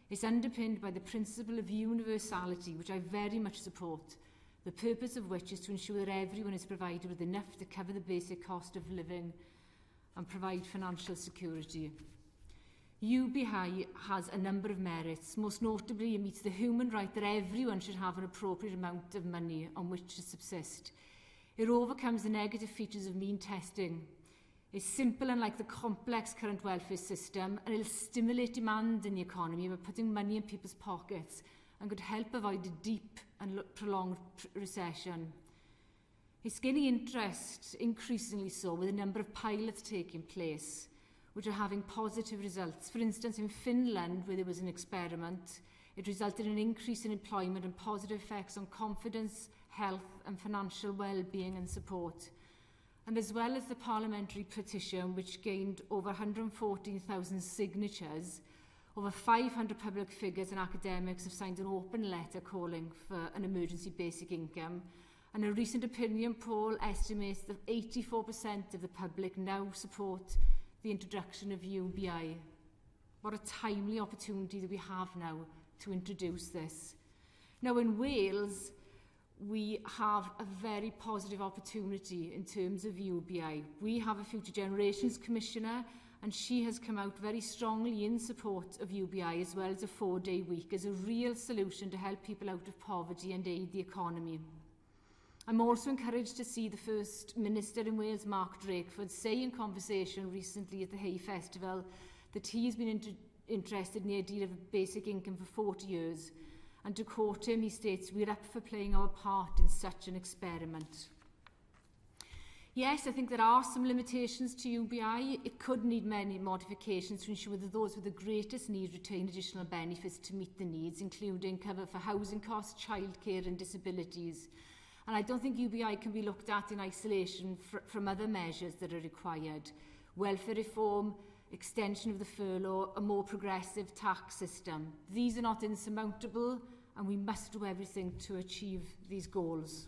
It's underpinned by the principle of universality, which I very much support, the purpose of which is to ensure that everyone is provided with enough to cover the basic cost of living and provide financial security. UBI has a number of merits. Most notably, it meets the human right that everyone should have an appropriate amount of money on which to subsist. It overcomes the negative features of mean testing. It's simple, unlike the complex current welfare system, and it'll stimulate demand in the economy by putting money in people's pockets and could help avoid a deep and prolonged recession. It's gaining interest, increasingly so, with a number of pilots taking place, which are having positive results. For instance, in Finland, where there was an experiment, it resulted in an increase in employment and positive effects on confidence, health and financial well-being and support. And as well as the parliamentary petition, which gained over 114,000 signatures, over 500 public figures and academics have signed an open letter calling for an emergency basic income. And a recent opinion poll estimates that 84% of the public now support the introduction of UBI. What a timely opportunity that we have now to introduce this. Now in Wales, we have a very positive opportunity in terms of UBI. We have a Future Generations Commissioner, and she has come out very strongly in support of UBI, as well as a 4-day week, as a real solution to help people out of poverty and aid the economy. I'm also encouraged to see the First Minister in Wales, Mark Drakeford, say in conversation recently at the Hay Festival that he has been interested in the idea of a basic income for 40 years. And to quote him, he states, "We're up for playing our part in such an experiment." Yes, I think there are some limitations to UBI. It could need many modifications to ensure that those with the greatest need retain additional benefits to meet the needs, including cover for housing costs, childcare and disabilities. And I don't think UBI can be looked at in isolation from other measures that are required. Welfare reform, extension of the furlough, a more progressive tax system. These are not insurmountable, and we must do everything to achieve these goals.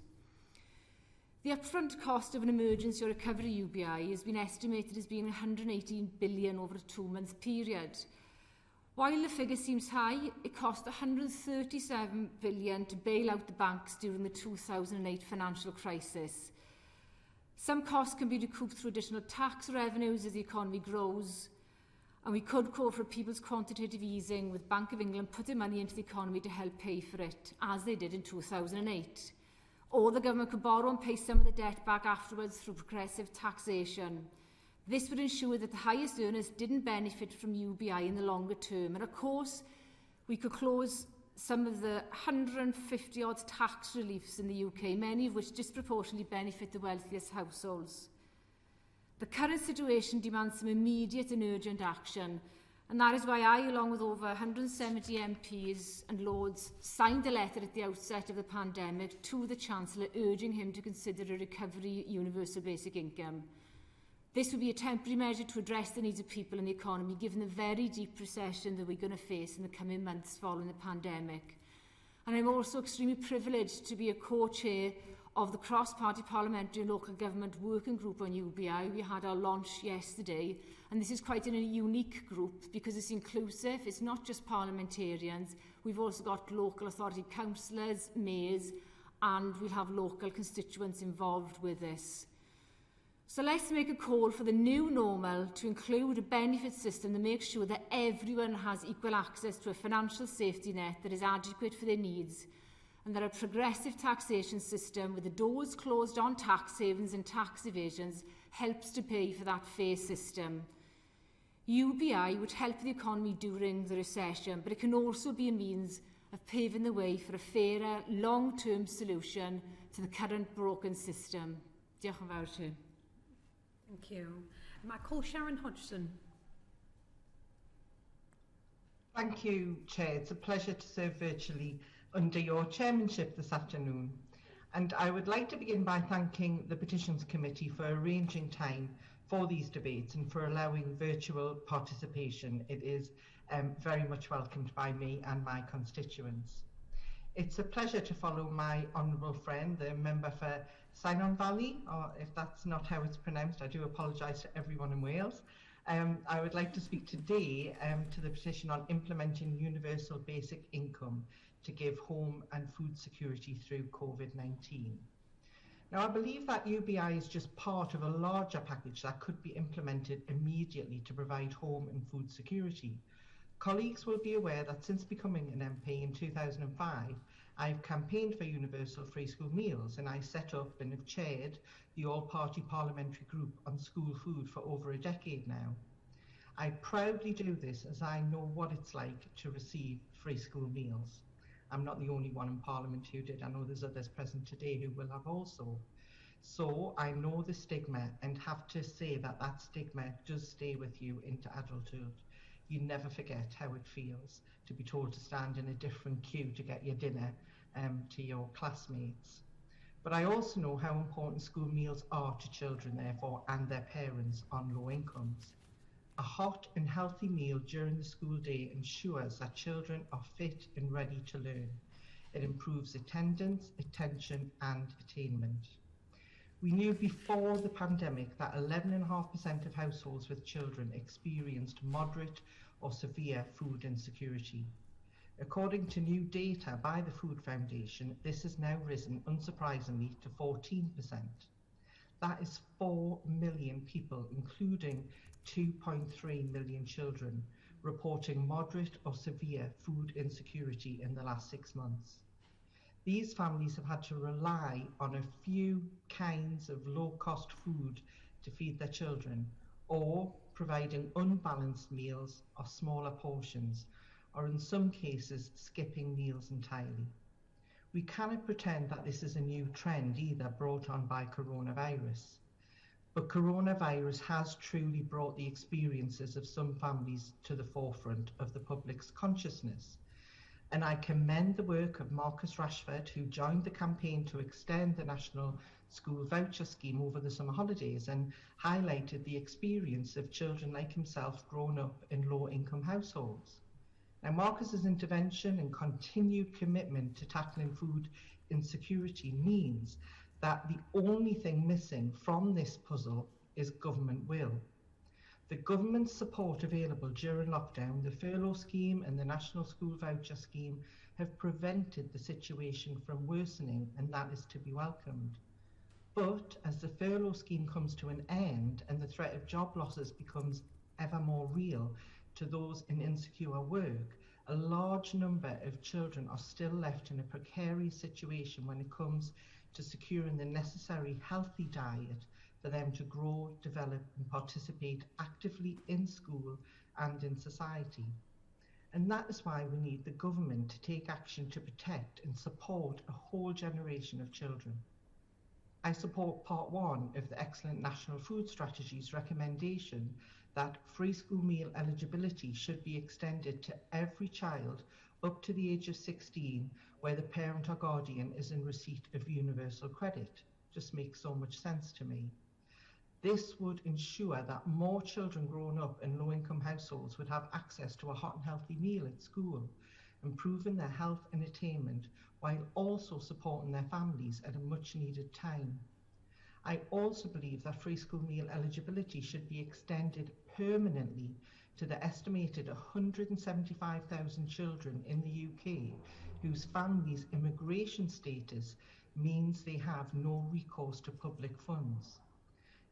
The upfront cost of an emergency or recovery UBI has been estimated as being 118 billion over a 2-month period. While the figure seems high, it cost 137 billion to bail out the banks during the 2008 financial crisis. Some costs can be recouped through additional tax revenues as the economy grows, and we could call for people's quantitative easing, with Bank of England putting money into the economy to help pay for it, as they did in 2008. Or the government could borrow and pay some of the debt back afterwards through progressive taxation. This would ensure that the highest earners didn't benefit from UBI in the longer term. And of course, we could close some of the 150-odd tax reliefs in the UK, many of which disproportionately benefit the wealthiest households. The current situation demands some immediate and urgent action, and that is why I, along with over 170 MPs and Lords, signed a letter at the outset of the pandemic to the Chancellor urging him to consider a recovery universal basic income. This would be a temporary measure to address the needs of people in the economy, given the very deep recession that we're going to face in the coming months following the pandemic. And I'm also extremely privileged to be a co-chair of the cross-party parliamentary and local government working group on UBI. We had our launch yesterday, and this is quite a unique group because it's inclusive. It's not just parliamentarians. We've also got local authority councillors, mayors, and we'll have local constituents involved with this. So let's make a call for the new normal to include a benefit system that makes sure that everyone has equal access to a financial safety net that is adequate for their needs, and that a progressive taxation system with the doors closed on tax havens and tax evasions helps to pay for that fair system. UBI would help the economy during the recession, but it can also be a means of paving the way for a fairer, long-term solution to the current broken system. Diolch yn fawr, Chair. Thank you. I call Sharon Hodgson. Thank you, Chair. It's a pleasure to serve virtually under your chairmanship this afternoon. And I would like to begin by thanking the Petitions Committee for arranging time for these debates and for allowing virtual participation. It is very much welcomed by me and my constituents. It's a pleasure to follow my honourable friend, the member for Cynon Valley, or if that's not how it's pronounced, I do apologise to everyone in Wales. I would like to speak today to the petition on implementing universal basic income to give home and food security through Covid-19. Now, I believe that UBI is just part of a larger package that could be implemented immediately to provide home and food security. Colleagues will be aware that since becoming an MP in 2005, I've campaigned for universal free school meals, and I set up and have chaired the all-party parliamentary group on school food for over a decade now. I proudly do this as I know what it's like to receive free school meals. I'm not the only one in Parliament who did. I know there's others present today who will have also. So I know the stigma and have to say that that stigma does stay with you into adulthood. You never forget how it feels to be told to stand in a different queue to get your dinner to your classmates. But I also know how important school meals are to children, therefore, and their parents on low incomes. A hot and healthy meal during the school day ensures that children are fit and ready to learn. It improves attendance, attention, and attainment. We knew before the pandemic that 11.5% of households with children experienced moderate or severe food insecurity. According to new data by the Food Foundation, this has now risen, unsurprisingly, to 14%. That is 4 million people, including 2.3 million children, reporting moderate or severe food insecurity in the last 6 months. These families have had to rely on a few kinds of low-cost food to feed their children, or providing unbalanced meals or smaller portions, or in some cases skipping meals entirely. We cannot pretend that this is a new trend either, brought on by coronavirus. But coronavirus has truly brought the experiences of some families to the forefront of the public's consciousness. And I commend the work of Marcus Rashford, who joined the campaign to extend the National School Voucher Scheme over the summer holidays and highlighted the experience of children like himself growing up in low-income households. Now, Marcus's intervention and continued commitment to tackling food insecurity means that the only thing missing from this puzzle is government will. The government support available during lockdown, the furlough scheme and the National School Voucher Scheme, have prevented the situation from worsening, and that is to be welcomed. But as the furlough scheme comes to an end and the threat of job losses becomes ever more real to those in insecure work, a large number of children are still left in a precarious situation when it comes to securing the necessary healthy diet for them to grow, develop and participate actively in school and in society. And that is why we need the government to take action to protect and support a whole generation of children. I support part 1 of the excellent National Food Strategy's recommendation that free school meal eligibility should be extended to every child up to the age of 16 where the parent or guardian is in receipt of universal credit. Just makes so much sense to me. This would ensure that more children growing up in low-income households would have access to a hot and healthy meal at school, improving their health and attainment while also supporting their families at a much-needed time. I also believe that free school meal eligibility should be extended permanently to the estimated 175,000 children in the UK whose families' immigration status means they have no recourse to public funds.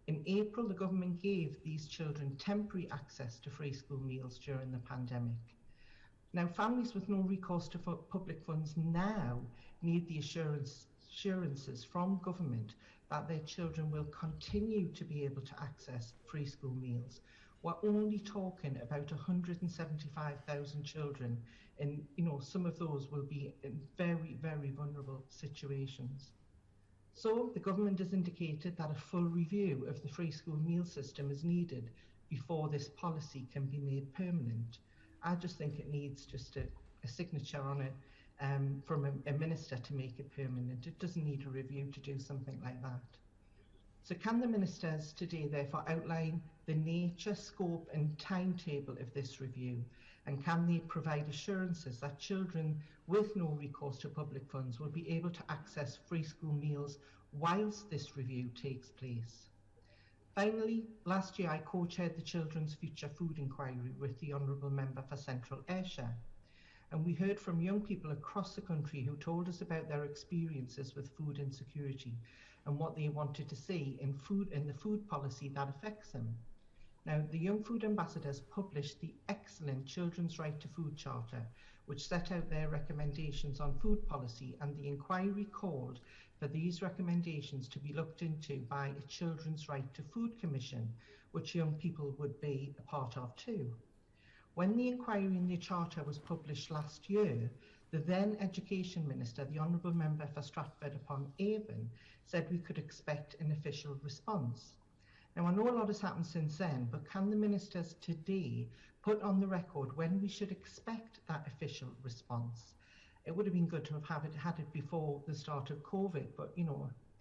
In April, the government gave these children temporary access to free school meals during the pandemic. Now, families with no recourse to public funds now need the assurances from government that their children will continue to be able to access free school meals. We're only talking about 175,000 children, and some of those will be in very, very vulnerable situations. So the government has indicated that a full review of the free school meal system is needed before this policy can be made permanent. I just think it needs just a signature on it from a minister to make it permanent. It doesn't need a review to do something like that. So can the ministers today therefore outline the nature, scope and timetable of this review? And can they provide assurances that children with no recourse to public funds will be able to access free school meals whilst this review takes place? Finally, last year I co-chaired the Children's Future Food Inquiry with the Honourable Member for Central Ayrshire. And we heard from young people across the country who told us about their experiences with food insecurity and what they wanted to see in the food policy that affects them. Now, the Young Food Ambassadors published the excellent Children's Right to Food Charter, which set out their recommendations on food policy, and the inquiry called for these recommendations to be looked into by a Children's Right to Food Commission, which young people would be a part of too. When the inquiry in the Charter was published last year, the then Education Minister, the Honourable Member for Stratford-upon-Avon, said we could expect an official response. Now, I know a lot has happened since then, but can the ministers today put on the record when we should expect that official response? It would have been good to have had it before the start of COVID, but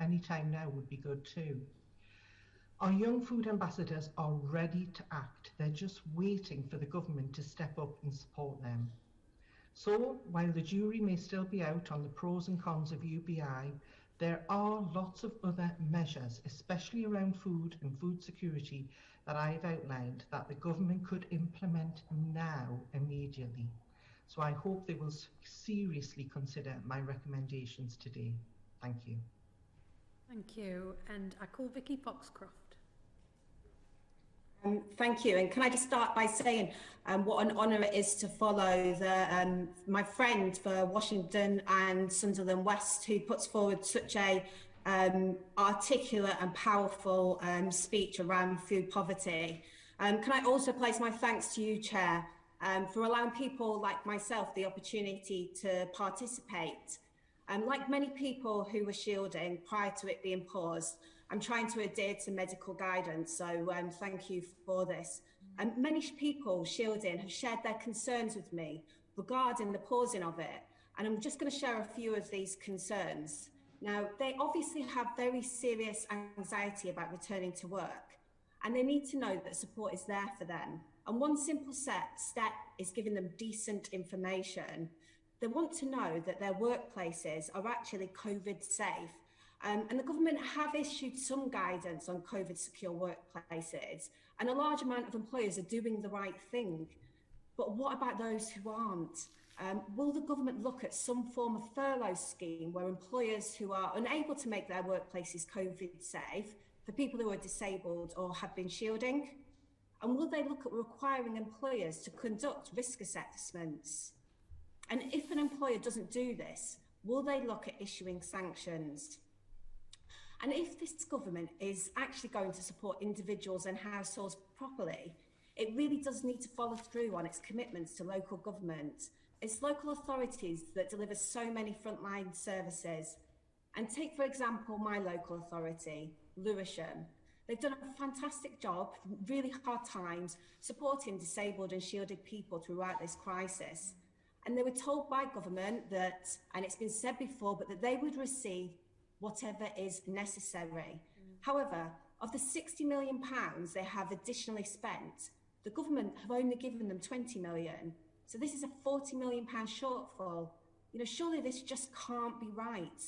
any time now would be good too. Our young food ambassadors are ready to act. They're just waiting for the government to step up and support them. So, while the jury may still be out on the pros and cons of UBI, there are lots of other measures, especially around food and food security, that I've outlined that the government could implement now, immediately. So I hope they will seriously consider my recommendations today. Thank you. Thank you. And I call Vicky Foxcroft. Thank you. And can I just start by saying what an honour it is to follow my friend for Washington and Sunderland West, who puts forward such a articulate and powerful speech around food poverty. Can I also place my thanks to you, Chair, for allowing people like myself the opportunity to participate. Like many people who were shielding prior to it being paused, I'm trying to adhere to medical guidance, so thank you for this. Many people shielding have shared their concerns with me regarding the pausing of it, and I'm just going to share a few of these concerns. Now, they obviously have very serious anxiety about returning to work, and they need to know that support is there for them. And one simple step is giving them decent information. They want to know that their workplaces are actually COVID safe. And the government have issued some guidance on COVID secure workplaces, and a large amount of employers are doing the right thing. But what about those who aren't? Will the government look at some form of furlough scheme where employers who are unable to make their workplaces COVID safe, for people who are disabled or have been shielding? And will they look at requiring employers to conduct risk assessments? And if an employer doesn't do this, will they look at issuing sanctions? And if this government is actually going to support individuals and households properly, it really does need to follow through on its commitments to local government. It's local authorities that deliver so many frontline services. And take, for example, my local authority, Lewisham. They've done a fantastic job, really hard times, supporting disabled and shielded people throughout this crisis. And they were told by government that, and it's been said before, but that they would receive whatever is necessary. However, Of the £60 million they have additionally spent, the government have only given them £20 million. So this is a £40 million shortfall. You know, surely this just can't be right.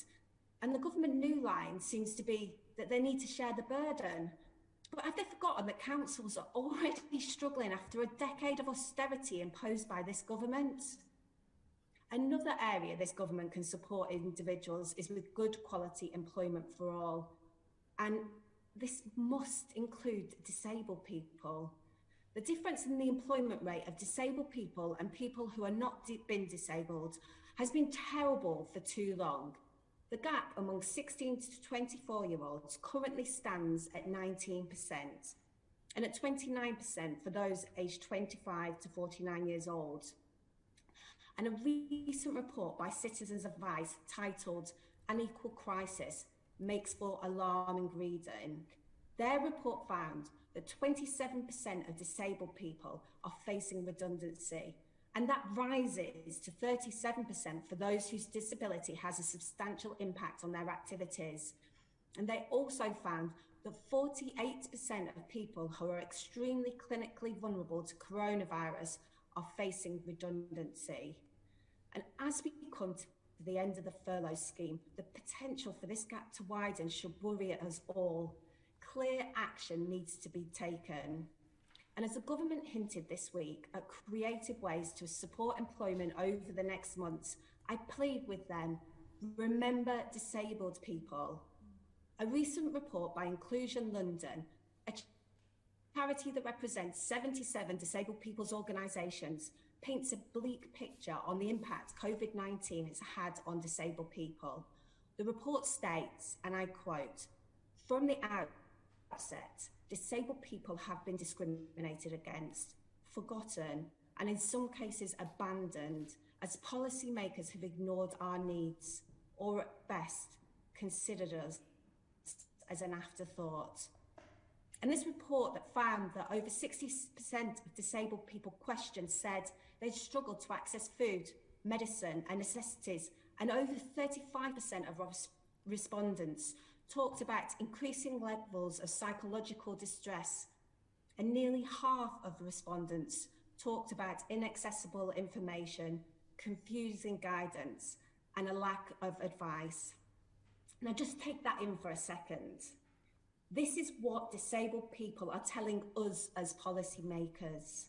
And the government new line seems to be that they need to share the burden. But have they forgotten that councils are already struggling after a decade of austerity imposed by this government? Another area this government can support individuals is with good quality employment for all. And this must include disabled people. The difference in the employment rate of disabled people and people who are not been disabled has been terrible for too long. The gap among 16 to 24-year-olds currently stands at 19% and at 29% for those aged 25 to 49 years old. And a recent report by Citizens Advice titled Unequal Crisis makes for alarming reading. Their report found that 27% of disabled people are facing redundancy, and that rises to 37% for those whose disability has a substantial impact on their activities. And they also found that 48% of people who are extremely clinically vulnerable to coronavirus are facing redundancy. And as we come to the end of the furlough scheme, the potential for this gap to widen should worry us all. Clear action needs to be taken. And as the government hinted this week at creative ways to support employment over the next months, I plead with them, remember disabled people. A recent report by Inclusion London, a charity that represents 77 disabled people's organisations, paints a bleak picture on the impact Covid-19 has had on disabled people. The report states, and I quote, "From the outset, disabled people have been discriminated against, forgotten, and in some cases abandoned, as policymakers have ignored our needs, or at best, considered us as an afterthought." And this report that found that over 60% of disabled people questioned said they'd struggled to access food, medicine and necessities, and over 35% of respondents talked about increasing levels of psychological distress, and nearly half of respondents talked about inaccessible information, confusing guidance, and a lack of advice. Now just take that in for a second. This is what disabled people are telling us as policymakers.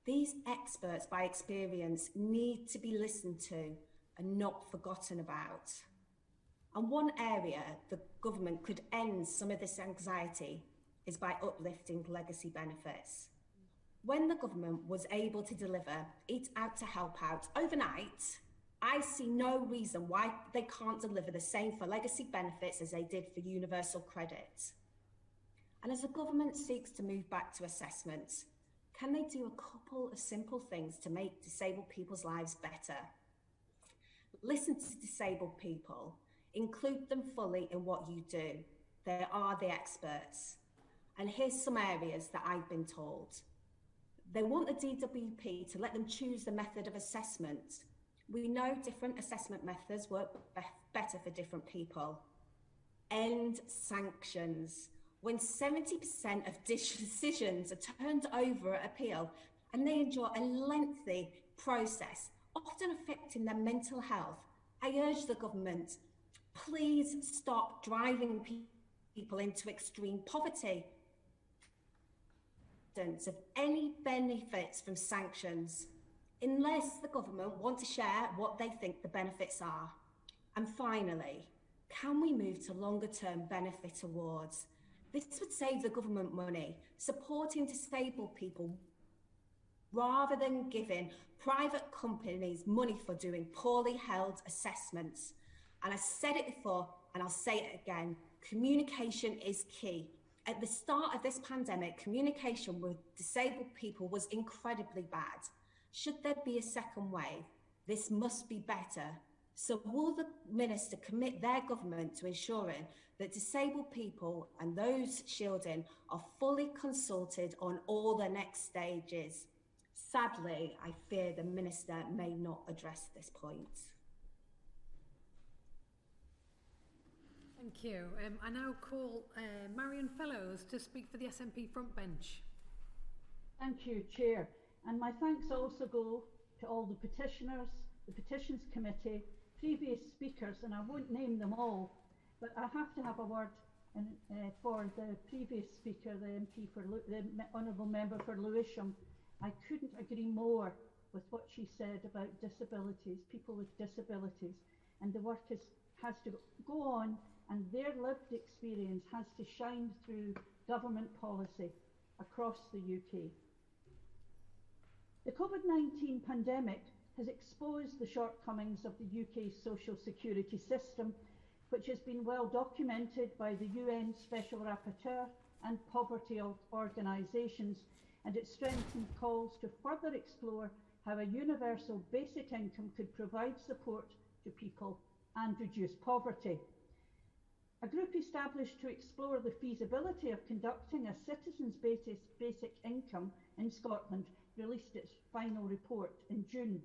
These experts by experience need to be listened to and not forgotten about. And one area the government could end some of this anxiety is by uplifting legacy benefits. When the government was able to deliver Eat Out to Help Out overnight, I see no reason why they can't deliver the same for legacy benefits as they did for universal credit. And as the government seeks to move back to assessments, can they do a couple of simple things to make disabled people's lives better? Listen to disabled people. Include them fully in what you do. They are the experts. And here's some areas that I've been told. They want the DWP to let them choose the method of assessment. We know different assessment methods work better for different people. End sanctions. When 70% of decisions are turned over at appeal and they endure a lengthy process, often affecting their mental health, I urge the government, please stop driving people into extreme poverty. Of any benefits from sanctions, unless the government want to share what they think the benefits are. And finally, can we move to longer term benefit awards? This would save the government money, supporting disabled people rather than giving private companies money for doing poorly held assessments. And I said it before, and I'll say it again, communication is key. At the start of this pandemic, communication with disabled people was incredibly bad. Should there be a second wave, this must be better. So will the Minister commit their government to ensuring that disabled people and those shielding are fully consulted on all the next stages? Sadly, I fear the Minister may not address this point. Thank you. I now call Marion Fellows to speak for the SNP front bench. Thank you, Chair. And my thanks also go to all the petitioners, the Petitions Committee, previous speakers, and I won't name them all, but I have to have a word for the previous speaker, the MP for the Honourable Member for Lewisham. I couldn't agree more with what she said about disabilities, people with disabilities, and the work has to go on, and their lived experience has to shine through government policy across the UK. The Covid-19 pandemic has exposed the shortcomings of the UK's social security system, which has been well documented by the UN Special Rapporteur and poverty organisations, and it strengthened calls to further explore how a universal basic income could provide support to people and reduce poverty. A group established to explore the feasibility of conducting a citizens' basic income in Scotland released its final report in June.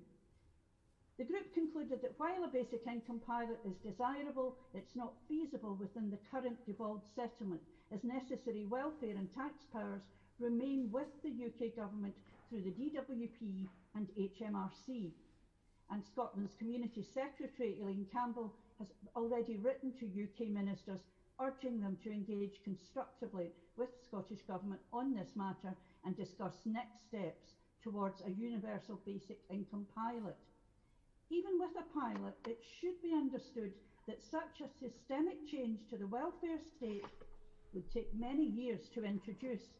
The group concluded that while a basic income pilot is desirable, it's not feasible within the current devolved settlement, as necessary welfare and tax powers remain with the UK Government through the DWP and HMRC. And Scotland's Community Secretary, Elaine Campbell, has already written to UK ministers urging them to engage constructively with the Scottish Government on this matter and discuss next steps towards a universal basic income pilot. Even with a pilot, it should be understood that such a systemic change to the welfare state would take many years to introduce.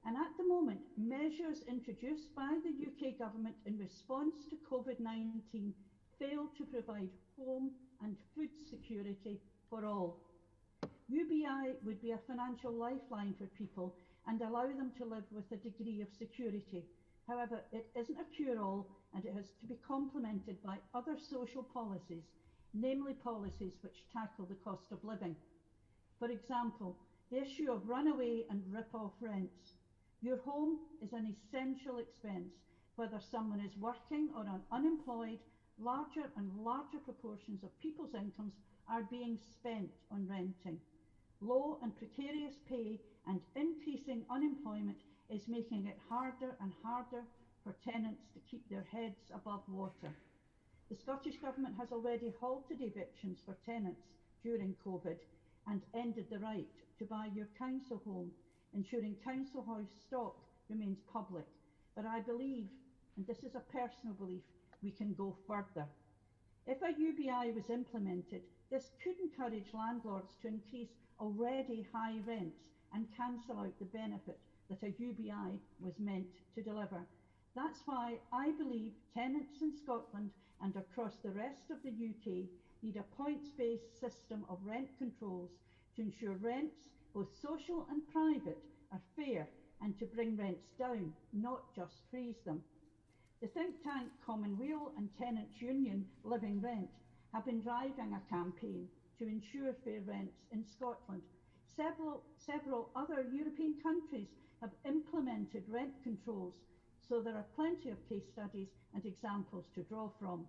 And at the moment, measures introduced by the UK Government in response to Covid-19 fail to provide home and food security for all. UBI would be a financial lifeline for people and allow them to live with a degree of security. However, it isn't a cure-all, and it has to be complemented by other social policies, namely policies which tackle the cost of living. For example, the issue of runaway and rip-off rents. Your home is an essential expense, whether someone is working or unemployed. Larger and larger proportions of people's incomes are being spent on renting. Low and precarious pay and increasing unemployment is making it harder and harder for tenants to keep their heads above water. The Scottish Government has already halted evictions for tenants during COVID and ended the right to buy your council home, ensuring council house stock remains public. But I believe, and this is a personal belief, we can go further. If a UBI was implemented, this could encourage landlords to increase already high rents and cancel out the benefit that a UBI was meant to deliver. That's why I believe tenants in Scotland and across the rest of the UK need a points-based system of rent controls to ensure rents, both social and private, are fair and to bring rents down, not just freeze them. The think tank Commonweal and Tenants Union Living Rent have been driving a campaign to ensure fair rents in Scotland. Several other European countries have implemented rent controls, so there are plenty of case studies and examples to draw from.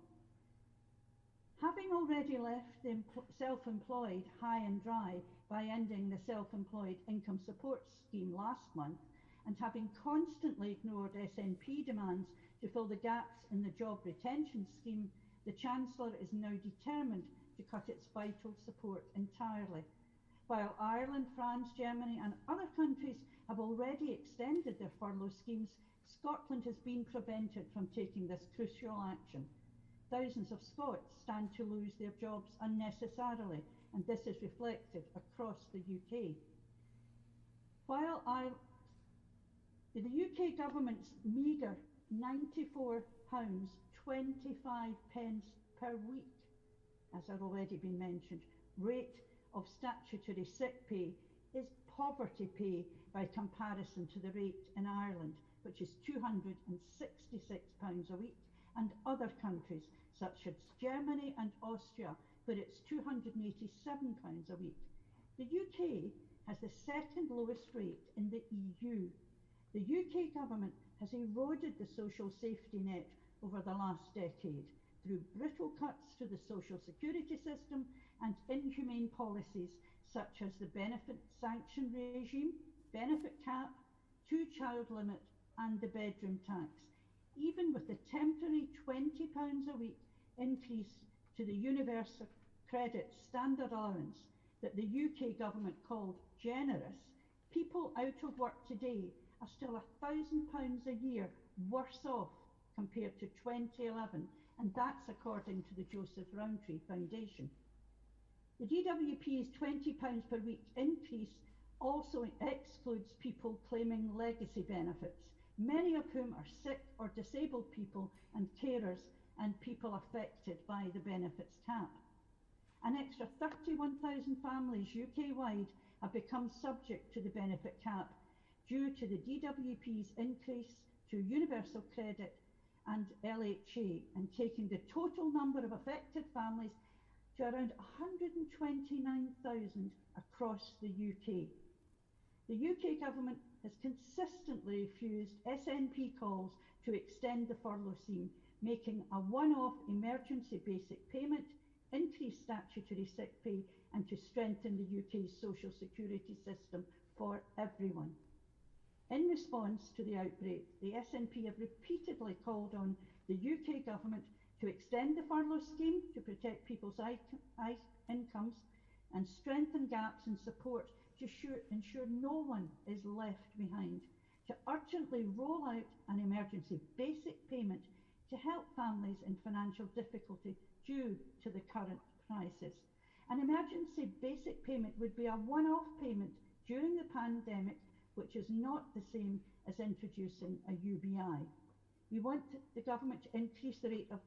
Having already left the self-employed high and dry by ending the self-employed income support scheme last month, and having constantly ignored SNP demands to fill the gaps in the job retention scheme, the Chancellor is now determined to cut its vital support entirely. While Ireland, France, Germany and other countries have already extended their furlough schemes, Scotland has been prevented from taking this crucial action. Thousands of Scots stand to lose their jobs unnecessarily, and this is reflected across the UK. While the UK Government's meagre £94.25 per week, as has already been mentioned, rate of statutory sick pay is poverty pay by comparison to the rate in Ireland, which is £266 a week, and other countries such as Germany and Austria, where it's £287 a week. The UK has the second lowest rate in the EU. The UK Government has eroded the social safety net over the last decade, through brutal cuts to the social security system and inhumane policies such as the benefit sanction regime, benefit cap, two-child limit and the bedroom tax. Even with the temporary £20 a week increase to the universal credit standard allowance that the UK government called generous, people out of work today are still £1,000 a year worse off compared to 2011, and that's according to the Joseph Rowntree Foundation. The DWP's £20 per week increase also excludes people claiming legacy benefits, many of whom are sick or disabled people and carers and people affected by the benefits cap. An extra 31,000 families UK-wide have become subject to the benefit cap due to the DWP's increase to universal credit and LHA, and taking the total number of affected families to around 129,000 across the UK. The UK government has consistently refused SNP calls to extend the furlough scheme, making a one-off emergency basic payment, increase statutory sick pay and to strengthen the UK's social security system for everyone. In response to the outbreak, the SNP have repeatedly called on the UK government to extend the furlough scheme to protect people's incomes and strengthen gaps in support to ensure no one is left behind, to urgently roll out an emergency basic payment to help families in financial difficulty due to the current crisis. An emergency basic payment would be a one-off payment during the pandemic, which is not the same as introducing a UBI. We want the government to increase the rate of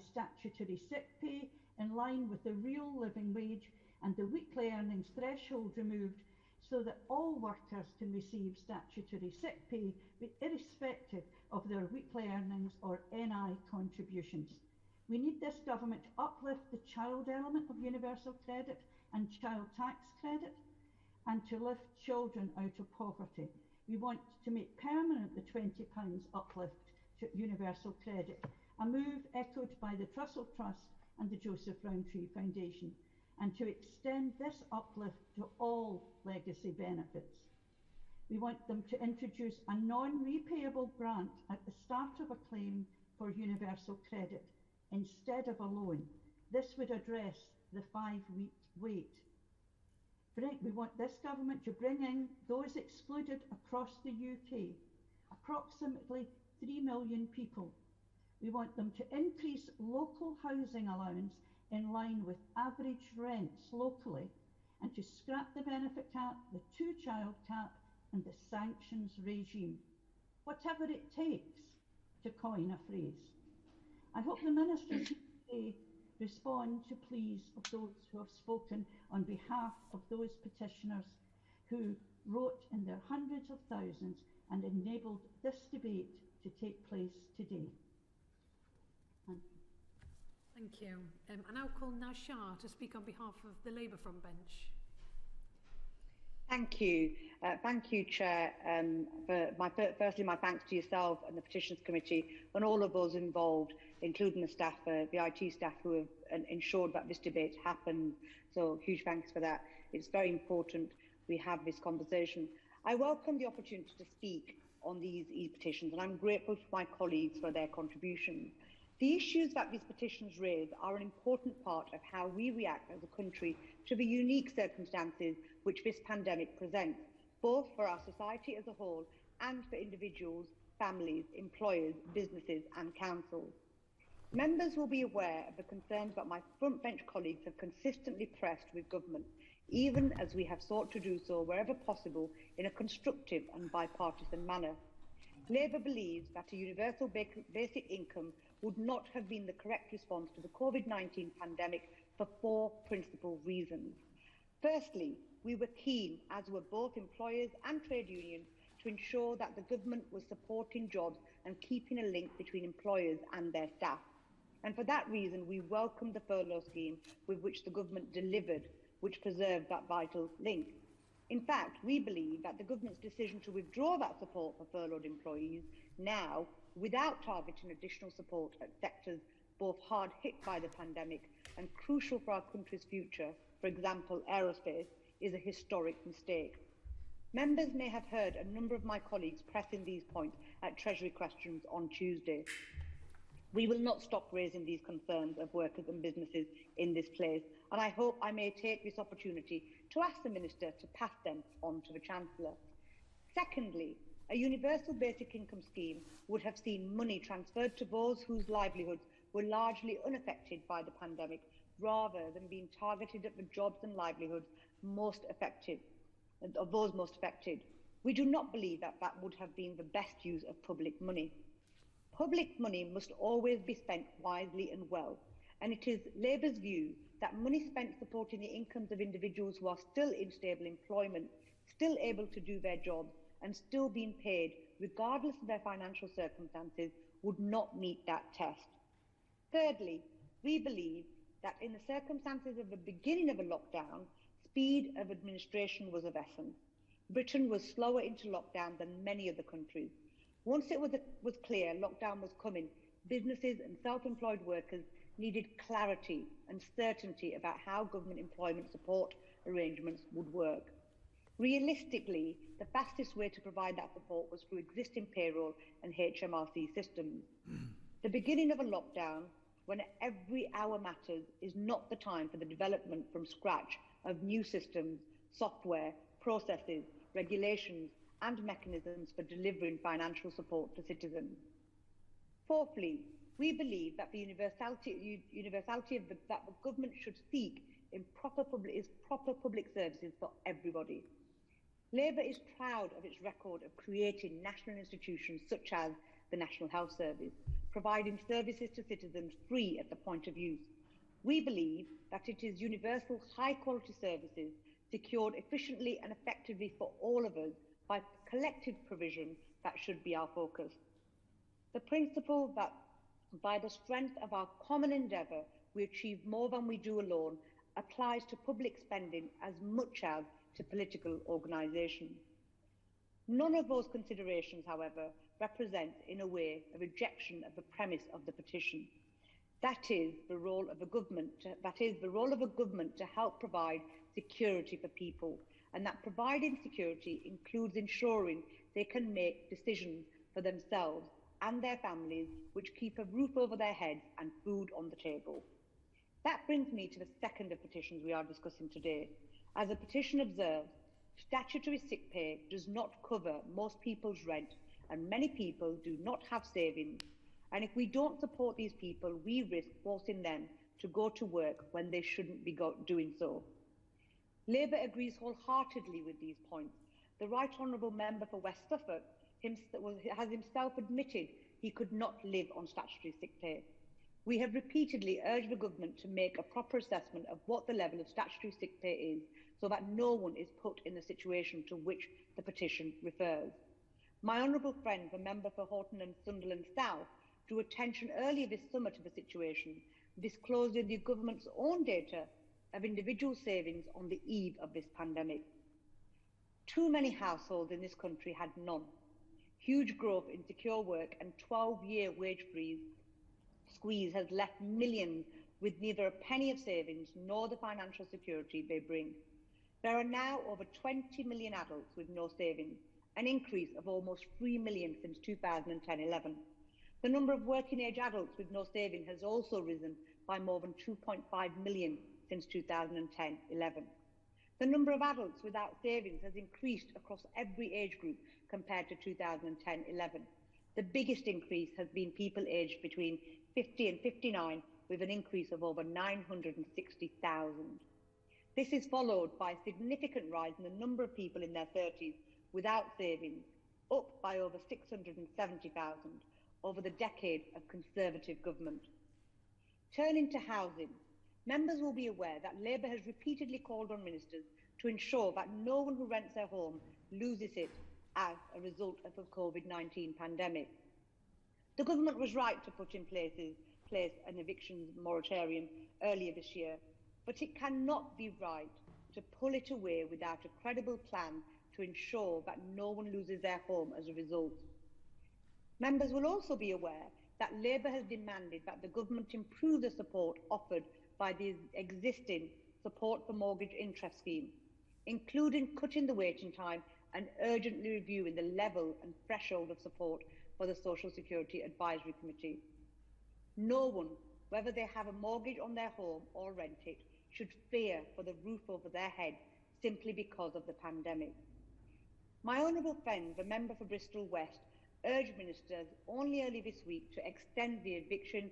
statutory sick pay in line with the real living wage and the weekly earnings threshold removed so that all workers can receive statutory sick pay irrespective of their weekly earnings or NI contributions. We need this government to uplift the child element of universal credit and child tax credit and to lift children out of poverty. We want to make permanent the £20 uplift to universal credit, a move echoed by the Trussell Trust and the Joseph Rowntree Foundation, and to extend this uplift to all legacy benefits. We want them to introduce a non-repayable grant at the start of a claim for universal credit instead of a loan. This would address the 5-week wait. We want this government to bring in those excluded across the UK, approximately 3 million people. We want them to increase local housing allowance in line with average rents locally and to scrap the benefit cap, the two-child cap and the sanctions regime, whatever it takes, to coin a phrase. I hope the ministers today respond to pleas of those who have spoken on behalf of those petitioners who wrote in their hundreds of thousands and enabled this debate to take place today. Thank you. I now call Nashar to speak on behalf of the Labour Front Bench. Thank you. Thank you, Chair. Firstly, my thanks to yourself and the Petitions Committee and all of those involved, including the staff, the IT staff who have ensured that this debate happened. So huge thanks for that. It's very important we have this conversation. I welcome the opportunity to speak on these e-petitions, and I'm grateful to my colleagues for their contributions. The issues that these petitions raise are an important part of how we react as a country to the unique circumstances which this pandemic presents, both for our society as a whole and for individuals, families, employers, businesses and councils. Members will be aware of the concerns that my front bench colleagues have consistently pressed with government, even as we have sought to do so wherever possible in a constructive and bipartisan manner. Labour believes that a universal basic income would not have been the correct response to the Covid-19 pandemic for 4 principal reasons. Firstly, we were keen, as were both employers and trade unions, to ensure that the government was supporting jobs and keeping a link between employers and their staff. And for that reason, we welcomed the furlough scheme with which the government delivered, which preserved that vital link. In fact, we believe that the government's decision to withdraw that support for furloughed employees now, without targeting additional support at sectors both hard hit by the pandemic and crucial for our country's future, for example, aerospace, is a historic mistake. Members may have heard a number of my colleagues pressing these points at Treasury questions on Tuesday. We will not stop raising these concerns of workers and businesses in this place, and I hope I may take this opportunity to ask the Minister to pass them on to the Chancellor. Secondly, a universal basic income scheme would have seen money transferred to those whose livelihoods were largely unaffected by the pandemic, rather than being targeted at the jobs and livelihoods most affected, of those most affected. We do not believe that that would have been the best use of public money. Public money must always be spent wisely and well, and it is Labour's view that money spent supporting the incomes of individuals who are still in stable employment, still able to do their jobs, and still being paid regardless of their financial circumstances would not meet that test. Thirdly, we believe that in the circumstances of the beginning of a lockdown, speed of administration was of essence. Britain was slower into lockdown than many other countries. Once it was clear lockdown was coming, businesses and self-employed workers needed clarity and certainty about how government employment support arrangements would work. Realistically, the fastest way to provide that support was through existing payroll and HMRC systems. The beginning of a lockdown, when every hour matters, is not the time for the development from scratch of new systems, software, processes, regulations, and mechanisms for delivering financial support to citizens. Fourthly, we believe that the universality that the government should seek in proper public services for everybody. Labour is proud of its record of creating national institutions such as the National Health Service, providing services to citizens free at the point of use. We believe that it is universal, high-quality services secured efficiently and effectively for all of us by collective provision that should be our focus. The principle that by the strength of our common endeavour we achieve more than we do alone applies to public spending as much as to political organisation. None of those considerations, however, represent in a way a rejection of the premise of the petition. That is the role of a government to help provide security for people, and that providing security includes ensuring they can make decisions for themselves and their families which keep a roof over their heads and food on the table. That brings me to the second of petitions we are discussing today. As the petition observes, statutory sick pay does not cover most people's rent, and many people do not have savings. And if we don't support these people, we risk forcing them to go to work when they shouldn't be doing so. Labour agrees wholeheartedly with these points. The Right Honourable Member for West Suffolk has himself admitted he could not live on statutory sick pay. We have repeatedly urged the government to make a proper assessment of what the level of statutory sick pay is, so that no one is put in the situation to which the petition refers. My honourable friend, the Member for Horton and Sunderland South, drew attention earlier this summer to the situation, disclosing the government's own data of individual savings on the eve of this pandemic. Too many households in this country had none. Huge growth in secure work and 12-year wage squeeze has left millions with neither a penny of savings nor the financial security they bring. There are now over 20 million adults with no savings, an increase of almost 3 million since 2010-11. The number of working-age adults with no savings has also risen by more than 2.5 million since 2010-11. The number of adults without savings has increased across every age group compared to 2010-11. The biggest increase has been people aged between 50 and 59, with an increase of over 960,000. This is followed by a significant rise in the number of people in their 30s without savings, up by over 670,000 over the decade of Conservative government. Turning to housing, members will be aware that Labour has repeatedly called on ministers to ensure that no one who rents their home loses it as a result of the Covid-19 pandemic. The government was right to put in place an eviction moratorium earlier this year, but it cannot be right to pull it away without a credible plan to ensure that no one loses their home as a result. Members will also be aware that Labour has demanded that the government improve the support offered by the existing support for mortgage interest scheme, including cutting the waiting time and urgently reviewing the level and threshold of support for the Social Security Advisory Committee. No one, whether they have a mortgage on their home or rent it, should fear for the roof over their head simply because of the pandemic. My honourable friend, the member for Bristol West, urged ministers only early this week to extend the eviction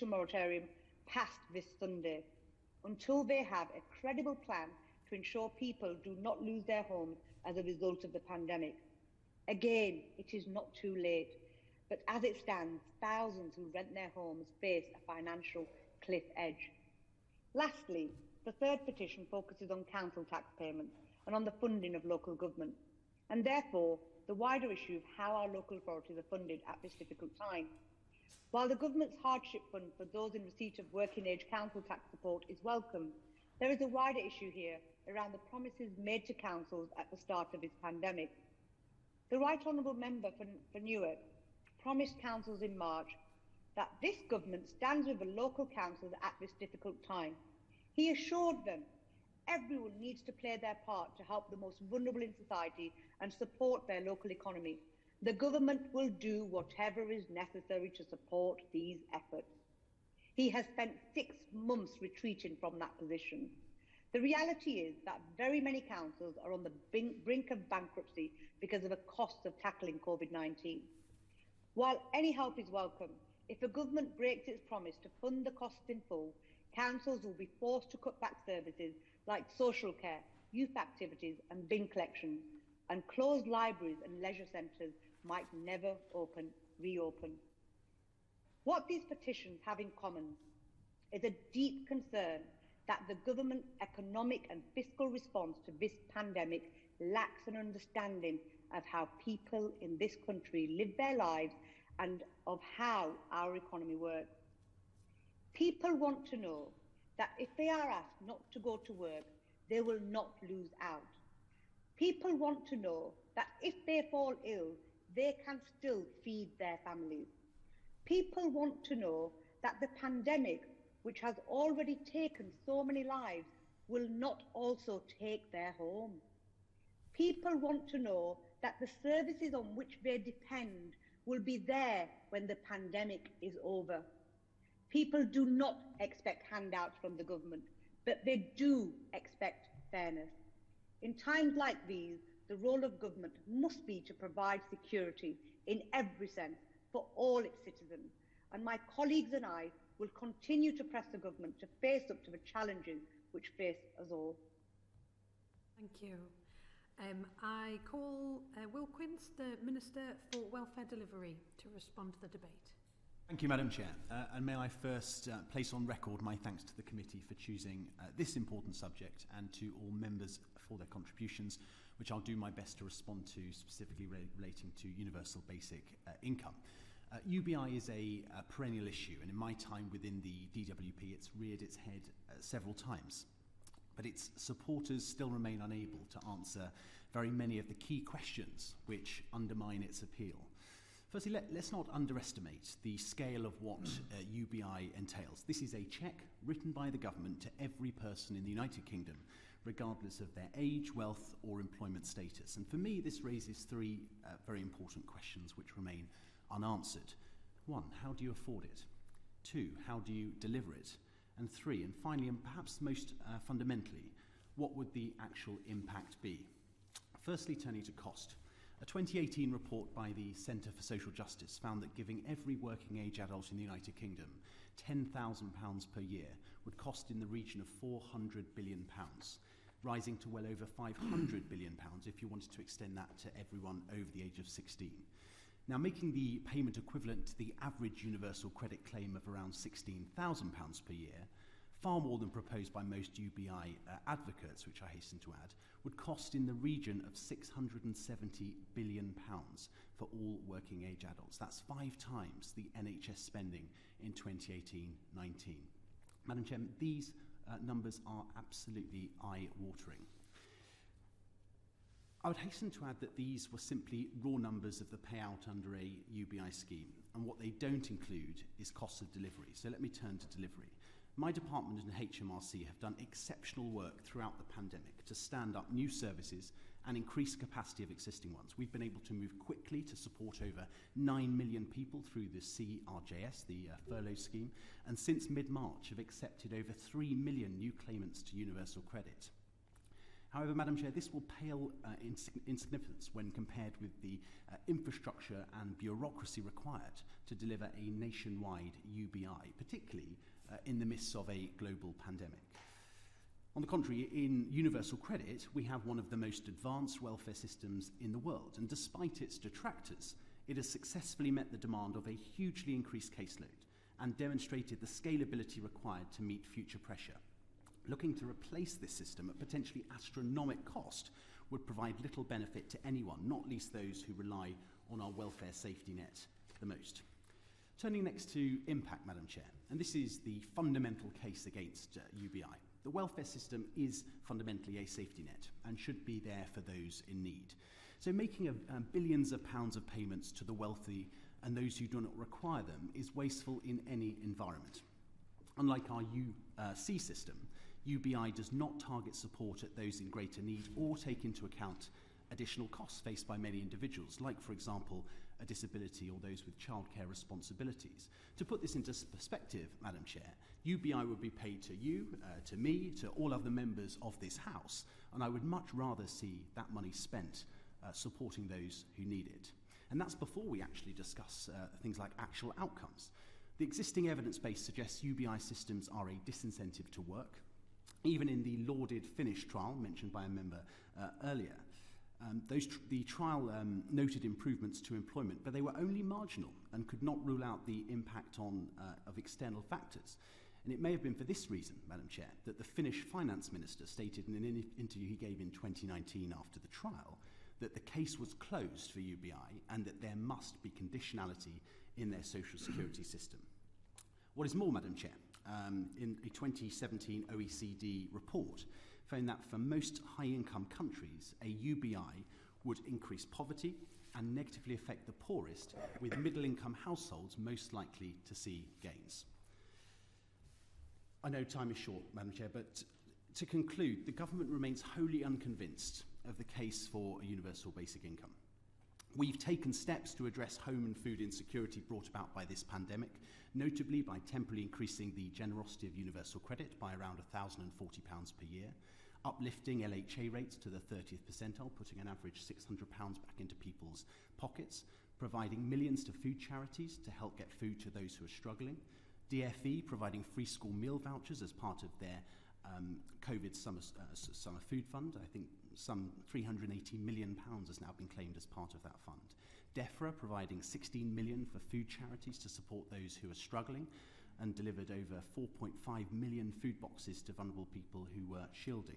moratorium past this Sunday until they have a credible plan to ensure people do not lose their homes as a result of the pandemic. Again, it is not too late, but as it stands, thousands who rent their homes face a financial cliff edge. Lastly, the third petition focuses on council tax payments and on the funding of local government, and therefore the wider issue of how our local authorities are funded at this difficult time. While the government's hardship fund for those in receipt of working age council tax support is welcome, there is a wider issue here around the promises made to councils at the start of this pandemic. The Right Honourable Member for Newark promised councils in March that this government stands with the local councils at this difficult time. He assured them everyone needs to play their part to help the most vulnerable in society and support their local economy. The government will do whatever is necessary to support these efforts. He has spent 6 months retreating from that position. The reality is that very many councils are on the brink of bankruptcy because of the cost of tackling Covid-19. While any help is welcome, if the government breaks its promise to fund the costs in full, councils will be forced to cut back services like social care, youth activities and bin collections, and closed libraries and leisure centres might never reopen. What these petitions have in common is a deep concern that the government's economic and fiscal response to this pandemic lacks an understanding of how people in this country live their lives and of how our economy works. People want to know that if they are asked not to go to work, they will not lose out. People want to know that if they fall ill, they can still feed their families. People want to know that the pandemic, which has already taken so many lives, will not also take their home. People want to know that the services on which they depend will be there when the pandemic is over. People do not expect handouts from the government, but they do expect fairness. In times like these, the role of government must be to provide security in every sense for all its citizens, and my colleagues and I will continue to press the government to face up to the challenges which face us all. Thank you. I call Will Quince, the Minister for Welfare Delivery, to respond to the debate. Thank you, Madam Chair. And may I first place on record my thanks to the committee for choosing this important subject, and to all members for their contributions, which I'll do my best to respond to, specifically relating to universal basic income. UBI is a perennial issue, and in my time within the DWP, it's reared its head several times. But its supporters still remain unable to answer very many of the key questions which undermine its appeal. Firstly, let's not underestimate the scale of what UBI entails. This is a cheque written by the government to every person in the United Kingdom, regardless of their age, wealth or employment status. And for me, this raises three very important questions which remain unanswered. 1, how do you afford it? 2, how do you deliver it? And 3, and finally, and perhaps most fundamentally, what would the actual impact be? Firstly, turning to cost. A 2018 report by the Centre for Social Justice found that giving every working age adult in the United Kingdom £10,000 per year would cost in the region of £400 billion, rising to well over £500 billion if you wanted to extend that to everyone over the age of 16. Now, making the payment equivalent to the average universal credit claim of around £16,000 per year, far more than proposed by most UBI advocates, which I hasten to add, would cost in the region of £670 billion for all working age adults. That's 5 times the NHS spending in 2018-19. Madam Chair, these numbers are absolutely eye-watering. I would hasten to add that these were simply raw numbers of the payout under a UBI scheme, and what they don't include is costs of delivery. So let me turn to delivery. My department and HMRC have done exceptional work throughout the pandemic to stand up new services and increase capacity of existing ones. We've been able to move quickly to support over 9 million people through the CRJS, the furlough scheme, and since mid-March have accepted over 3 million new claimants to universal credit. However, Madam Chair, this will pale in significance when compared with the infrastructure and bureaucracy required to deliver a nationwide UBI, particularly in the midst of a global pandemic. On the contrary, in universal credit, we have one of the most advanced welfare systems in the world, and despite its detractors, it has successfully met the demand of a hugely increased caseload and demonstrated the scalability required to meet future pressure. Looking to replace this system at potentially astronomical cost would provide little benefit to anyone, not least those who rely on our welfare safety net the most. Turning next to impact, Madam Chair, and this is the fundamental case against UBI. The welfare system is fundamentally a safety net and should be there for those in need. So making billions of pounds of payments to the wealthy and those who do not require them is wasteful in any environment. Unlike our UC system, UBI does not target support at those in greater need or take into account additional costs faced by many individuals, like, for example, a disability or those with childcare responsibilities. To put this into perspective, Madam Chair, UBI would be paid to you, to me, to all other members of this House, and I would much rather see that money spent supporting those who need it. And that's before we actually discuss things like actual outcomes. The existing evidence base suggests UBI systems are a disincentive to work. Even in the lauded Finnish trial mentioned by a member earlier, the trial noted improvements to employment, but they were only marginal and could not rule out the impact of external factors. And it may have been for this reason, Madam Chair, that the Finnish finance minister stated in an interview he gave in 2019 after the trial that the case was closed for UBI and that there must be conditionality in their social security system. What is more, Madam Chair, in a 2017 OECD report found that for most high-income countries, a UBI would increase poverty and negatively affect the poorest, with middle-income households most likely to see gains. I know time is short, Madam Chair, but to conclude, the government remains wholly unconvinced of the case for a universal basic income. We've taken steps to address home and food insecurity brought about by this pandemic, notably by temporarily increasing the generosity of universal credit by around £1,040 per year, uplifting LHA rates to the 30th percentile, putting an average £600 back into people's pockets, providing millions to food charities to help get food to those who are struggling, DFE providing free school meal vouchers as part of their COVID summer food fund. I think some £380 million has now been claimed as part of that fund. DEFRA providing £16 million for food charities to support those who are struggling and delivered over 4.5 million food boxes to vulnerable people who were shielding.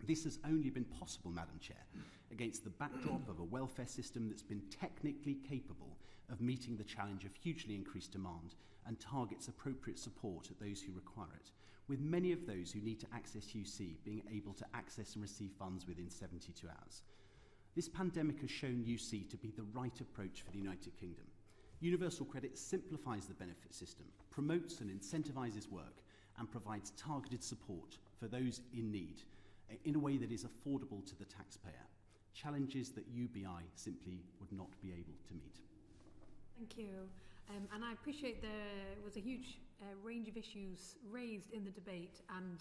This has only been possible, Madam Chair, against the backdrop of a welfare system that's been technically capable of meeting the challenge of hugely increased demand and targets appropriate support at those who require it, with many of those who need to access UC being able to access and receive funds within 72 hours. This pandemic has shown UC to be the right approach for the United Kingdom. Universal credit simplifies the benefit system, promotes and incentivises work, and provides targeted support for those in need in a way that is affordable to the taxpayer, challenges that UBI simply would not be able to meet. Thank you. And I appreciate there was a huge range of issues raised in the debate, and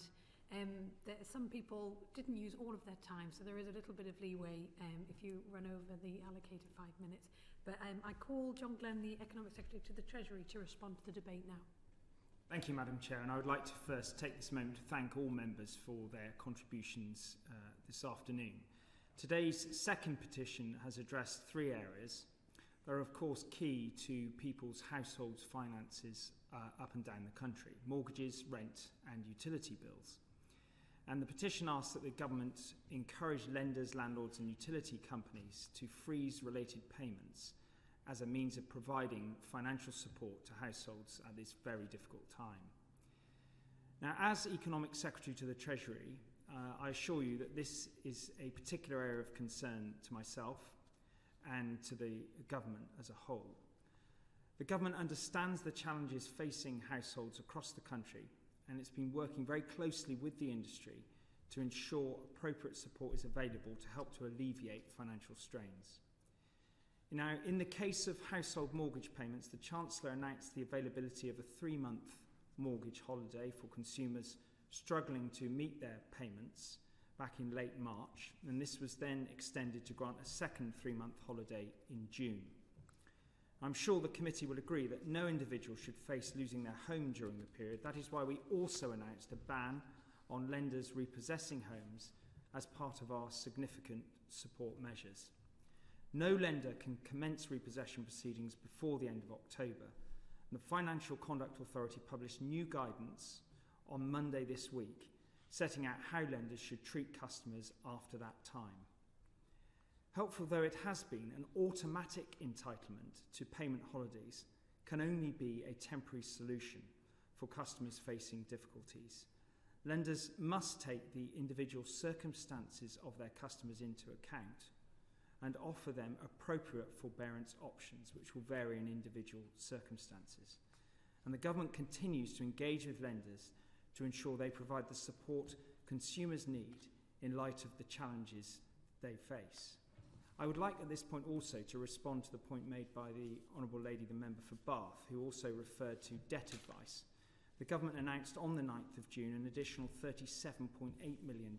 that some people didn't use all of their time, so there is a little bit of leeway if you run over the allocated 5 minutes. But I call John Glenn, the Economic Secretary to the Treasury, to respond to the debate now. Thank you, Madam Chair, and I would like to first take this moment to thank all members for their contributions this afternoon. Today's second petition has addressed 3 areas that are, of course, key to people's households' finances up and down the country: mortgages, rent and utility bills. And the petition asks that the government encourage lenders, landlords and utility companies to freeze related payments as a means of providing financial support to households at this very difficult time. Now, as Economic Secretary to the Treasury, I assure you that this is a particular area of concern to myself and to the government as a whole. The government understands the challenges facing households across the country, and it's been working very closely with the industry to ensure appropriate support is available to help to alleviate financial strains. Now, in the case of household mortgage payments, the Chancellor announced the availability of a 3-month mortgage holiday for consumers struggling to meet their payments back in late March, and this was then extended to grant a second 3-month holiday in June. I'm sure the committee will agree that no individual should face losing their home during the period. That is why we also announced a ban on lenders repossessing homes as part of our significant support measures. No lender can commence repossession proceedings before the end of October. And the Financial Conduct Authority published new guidance on Monday this week, setting out how lenders should treat customers after that time. Helpful though it has been, an automatic entitlement to payment holidays can only be a temporary solution for customers facing difficulties. Lenders must take the individual circumstances of their customers into account and offer them appropriate forbearance options, which will vary in individual circumstances. And the government continues to engage with lenders to ensure they provide the support consumers need in light of the challenges they face. I would like at this point also to respond to the point made by the Honourable Lady, the Member for Bath, who also referred to debt advice. The government announced on the 9th of June an additional £37.8 million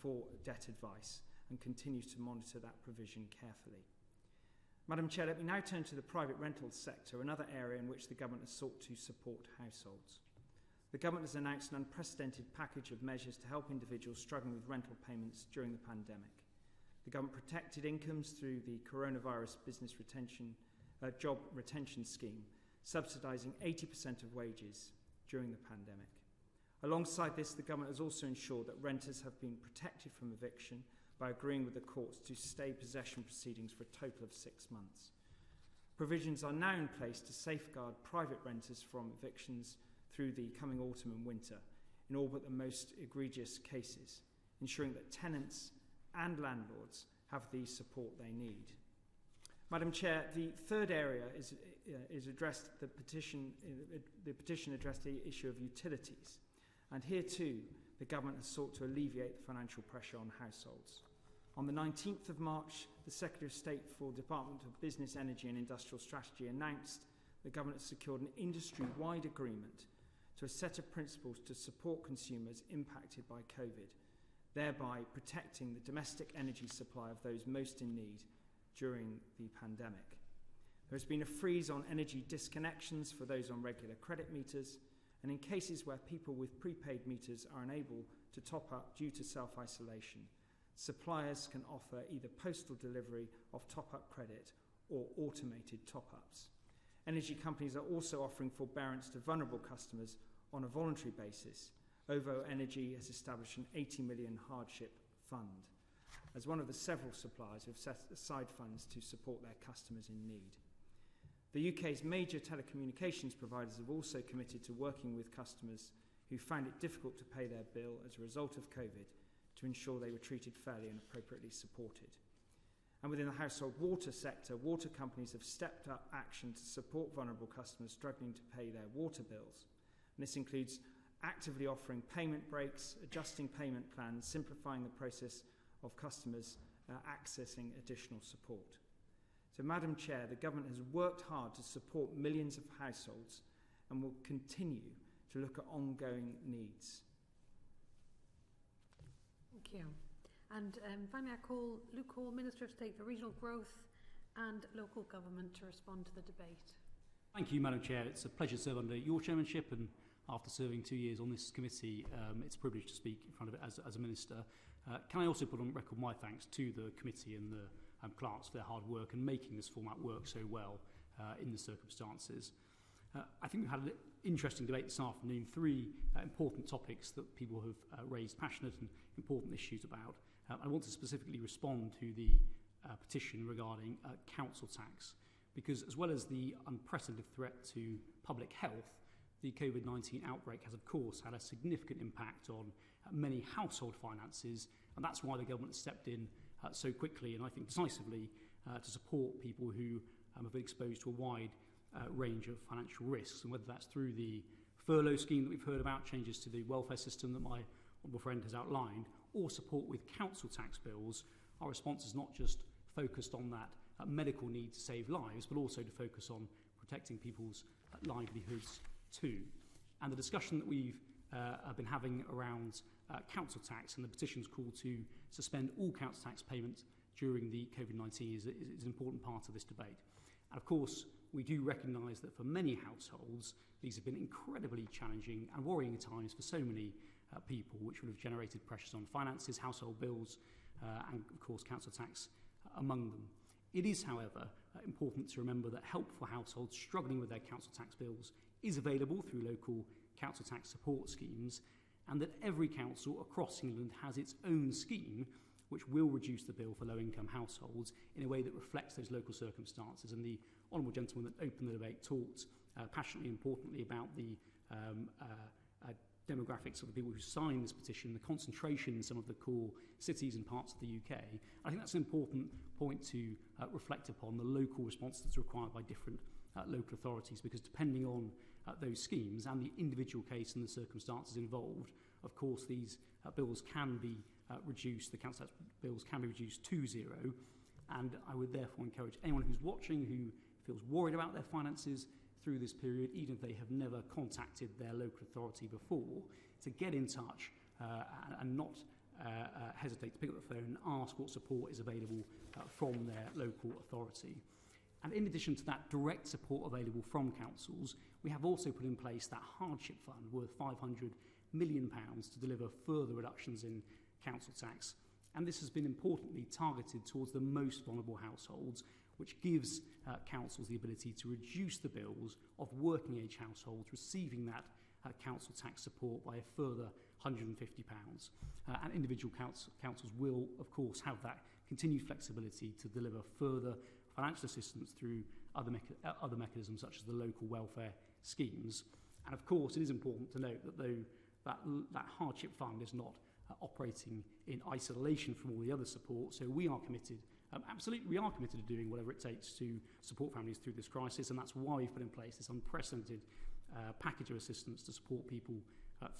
for debt advice and continues to monitor that provision carefully. Madam Chair, let me now turn to the private rental sector, another area in which the government has sought to support households. The government has announced an unprecedented package of measures to help individuals struggling with rental payments during the pandemic. The government protected incomes through the Coronavirus Business Job Retention Scheme, subsidising 80% of wages during the pandemic. Alongside this, the government has also ensured that renters have been protected from eviction by agreeing with the courts to stay possession proceedings for a total of 6 months. Provisions are now in place to safeguard private renters from evictions through the coming autumn and winter in all but the most egregious cases, ensuring that tenants and landlords have the support they need. Madam Chair, the third area is addressed. The petition addressed the issue of utilities, and here too the government has sought to alleviate the financial pressure on households. On the 19th of March, the Secretary of State for Department of Business, Energy and Industrial Strategy announced the government has secured an industry-wide agreement to a set of principles to support consumers impacted by COVID, thereby protecting the domestic energy supply of those most in need during the pandemic. There has been a freeze on energy disconnections for those on regular credit meters, and in cases where people with prepaid meters are unable to top up due to self-isolation, suppliers can offer either postal delivery of top-up credit or automated top-ups. Energy companies are also offering forbearance to vulnerable customers on a voluntary basis. OVO Energy has established an 80 million hardship fund as one of the several suppliers who have set aside funds to support their customers in need. The UK's major telecommunications providers have also committed to working with customers who found it difficult to pay their bill as a result of COVID to ensure they were treated fairly and appropriately supported. And within the household water sector, water companies have stepped up action to support vulnerable customers struggling to pay their water bills. And this includes actively offering payment breaks, adjusting payment plans, simplifying the process of customers accessing additional support. So, Madam Chair, the government has worked hard to support millions of households and will continue to look at ongoing needs. Thank you. And finally, I call Luke Hall, Minister of State for Regional Growth and Local Government, to respond to the debate. Thank you, Madam Chair. It's a pleasure to serve under your chairmanship, and after serving 2 years on this committee, it's a privilege to speak in front of it as a minister. Can I also put on record my thanks to the committee and the clerks for their hard work and making this format work so well in the circumstances. I think we've had an interesting debate this afternoon, 3 important topics that people have raised passionate and important issues about. I want to specifically respond to the petition regarding council tax, because as well as the unprecedented threat to public health, the COVID-19 outbreak has of course had a significant impact on many household finances, and that's why the government stepped in so quickly and I think decisively to support people who have been exposed to a wide range of financial risks, and whether that's through the furlough scheme that we've heard about, changes to the welfare system that my honourable friend has outlined, or support with council tax bills. Our response is not just focused on that medical need to save lives, but also to focus on protecting people's livelihoods too. And the discussion that we've been having around council tax and the petition's call to suspend all council tax payments during the Covid-19 is an important part of this debate. And of course, we do recognise that for many households, these have been incredibly challenging and worrying times for so many people, which would have generated pressures on finances, household bills, and of course council tax among them. It is, however, important to remember that help for households struggling with their council tax bills is available through local council tax support schemes, and that every council across England has its own scheme which will reduce the bill for low-income households in a way that reflects those local circumstances. And the honourable gentleman that opened the debate talked passionately and importantly about the demographics of the people who signed this petition, the concentration in some of the core cities and parts of the UK. I think that's an important point to reflect upon, the local response that's required by different local authorities, because depending on those schemes and the individual case and the circumstances involved, of course these bills can be reduced, the council tax bills can be reduced to zero, and I would therefore encourage anyone who's watching who feels worried about their finances through this period, even if they have never contacted their local authority before, to get in touch and not hesitate to pick up the phone and ask what support is available from their local authority. And in addition to that direct support available from councils, we have also put in place that hardship fund worth £500 million to deliver further reductions in council tax. And this has been importantly targeted towards the most vulnerable households, which gives councils the ability to reduce the bills of working age households receiving that council tax support by a further £150. And individual councils will, of course, have that continued flexibility to deliver further financial assistance through other mechanisms such as the local welfare schemes. And of course, it is important to note that though that hardship fund is not operating in isolation from all the other support, so we are committed, absolutely we are committed to doing whatever it takes to support families through this crisis, and that's why we've put in place this unprecedented package of assistance to support people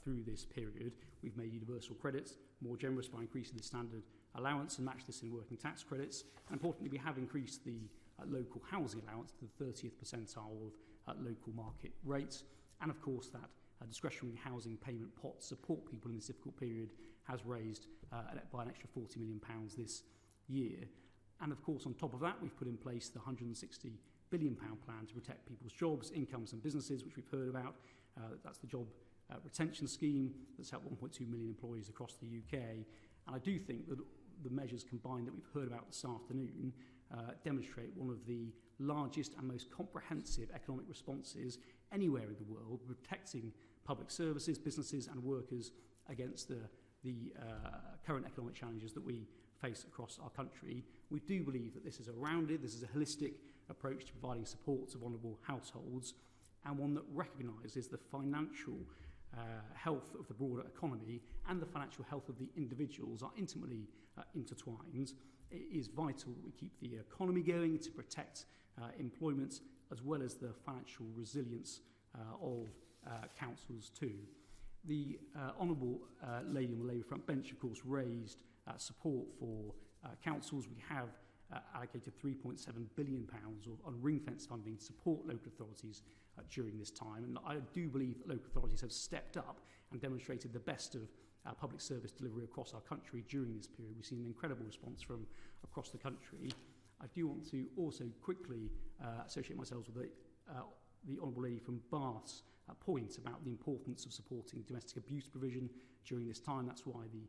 through this period. We've made universal credits more generous by increasing the standard allowance and matched this in working tax credits. And importantly, we have increased the local housing allowance to the 30th percentile of local market rates. And of course, that discretionary housing payment pot to support people in this difficult period has raised by an extra £40 million this year. And of course, on top of that, we've put in place the £160 billion plan to protect people's jobs, incomes and businesses, which we've heard about. That's the job retention scheme that's helped 1.2 million employees across the UK. And I do think that the measures combined that we've heard about this afternoon demonstrate one of the largest and most comprehensive economic responses anywhere in the world, protecting public services, businesses and workers against the current economic challenges that we face across our country. We do believe that this is a rounded, this is a holistic approach to providing support to vulnerable households, and one that recognises the financial health of the broader economy and the financial health of the individuals are intimately intertwined. It is vital that we keep the economy going to protect employment as well as the financial resilience of councils too. The Honourable Lady on the Labour front bench, of course, raised support for councils. We have allocated £3.7 billion on ring-fence funding to support local authorities during this time. And I do believe that local authorities have stepped up and demonstrated the best of public service delivery across our country during this period. We've seen an incredible response from across the country. I do want to also quickly associate myself with the Honourable Lady from Bath's point about the importance of supporting domestic abuse provision during this time. That's why the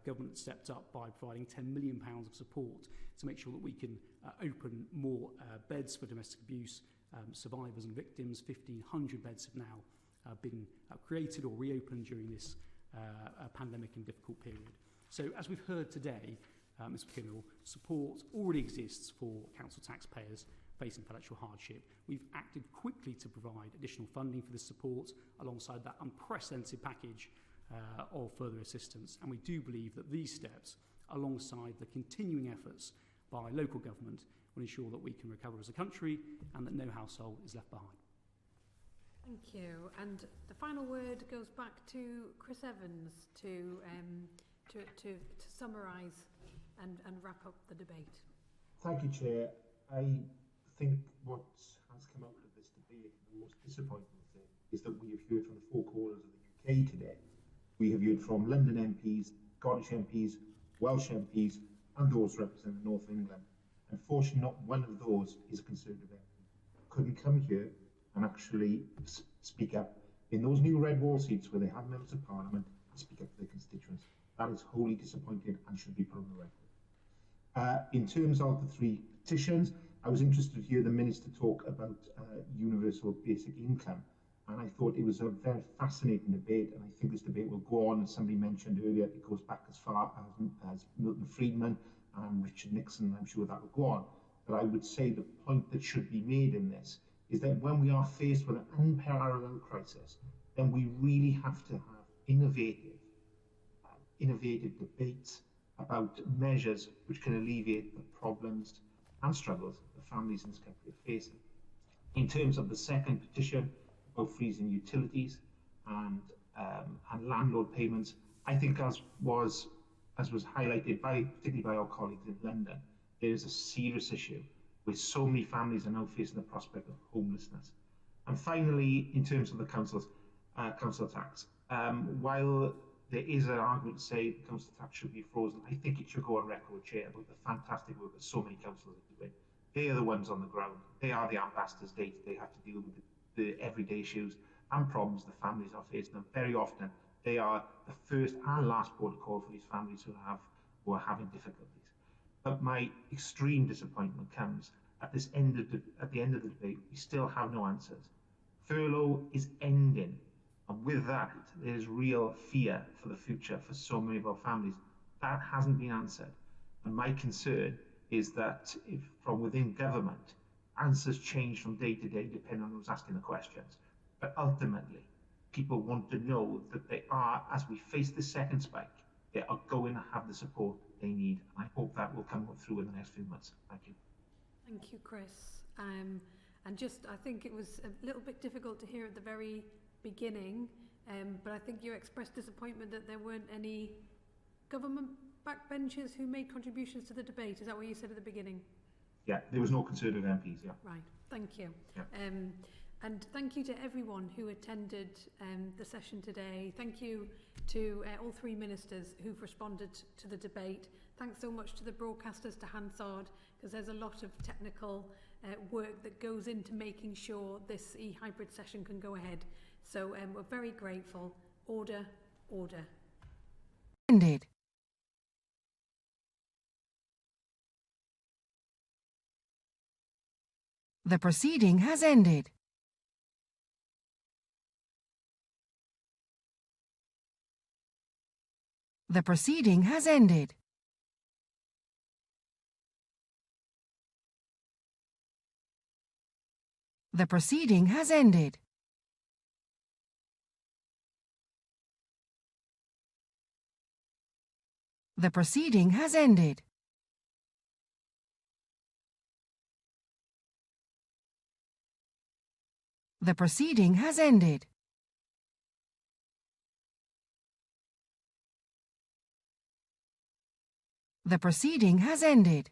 government stepped up by providing £10 million of support to make sure that we can open more beds for domestic abuse survivors and victims. 1,500 beds have now been created or reopened during this pandemic and difficult period. So as we've heard today, Ms McKinnell, support already exists for council taxpayers facing financial hardship. We've acted quickly to provide additional funding for this support alongside that unprecedented package of further assistance. And we do believe that these steps, alongside the continuing efforts by local government, will ensure that we can recover as a country and that no household is left behind. Thank you. And the final word goes back to Chris Evans to summarise and wrap up the debate. Thank you, Chair. I think what has come out of this debate, the most disappointing thing, is that we have heard from the four corners of the UK today. We have heard from London MPs, Scottish MPs, Welsh MPs, and those representing the North of England. Unfortunately, not one of those is a Conservative MP. Couldn't come here and actually speak up in those new red wall seats where they have members of Parliament and speak up for their constituents. That is wholly disappointing and should be put on the record. In terms of the three petitions, I was interested to hear the Minister talk about universal basic income, and I thought it was a very fascinating debate, and I think this debate will go on. As somebody mentioned earlier, it goes back as far as Milton Friedman and Richard Nixon. I'm sure that will go on. But I would say the point that should be made in this is that when we are faced with an unparalleled crisis, then we really have to have innovative debates about measures which can alleviate the problems and struggles that families in this country are facing. In terms of the second petition about freezing utilities and landlord payments, I think as was highlighted particularly by our colleagues in London, there is a serious issue where so many families are now facing the prospect of homelessness. And finally, in terms of the council tax, while there is an argument to say the council tax should be frozen, I think it should go on record, Chair, about the fantastic work that so many councillors are doing. They are the ones on the ground. They are the ambassadors day to day, have to deal with the everyday issues and problems the families are facing. And very often, they are the first and last port of call for these families who are having difficulties. But my extreme disappointment comes at the end of the debate. We still have no answers. Furlough is ending, and with that, there's real fear for the future for so many of our families. That hasn't been answered, and my concern is that if from within government, answers change from day to day depending on who's asking the questions. But ultimately, people want to know that they are, as we face the second spike, they are going to have the support they need. And I hope that will come through in the next few months. Thank you. Thank you, Chris. And I think it was a little bit difficult to hear at the very beginning, but I think you expressed disappointment that there weren't any government backbenchers who made contributions to the debate. Is that what you said at the beginning? Yeah, there was no Conservative MPs, yeah. Right, thank you. Yeah. And thank you to everyone who attended the session today. Thank you to all three ministers who've responded to the debate. Thanks so much to the broadcasters, to Hansard, because there's a lot of technical work that goes into making sure this e-hybrid session can go ahead. So we're very grateful. Order, order. Ended. The proceeding has ended. The proceeding has ended. The proceeding has ended. The proceeding has ended. The proceeding has ended. The proceeding has ended.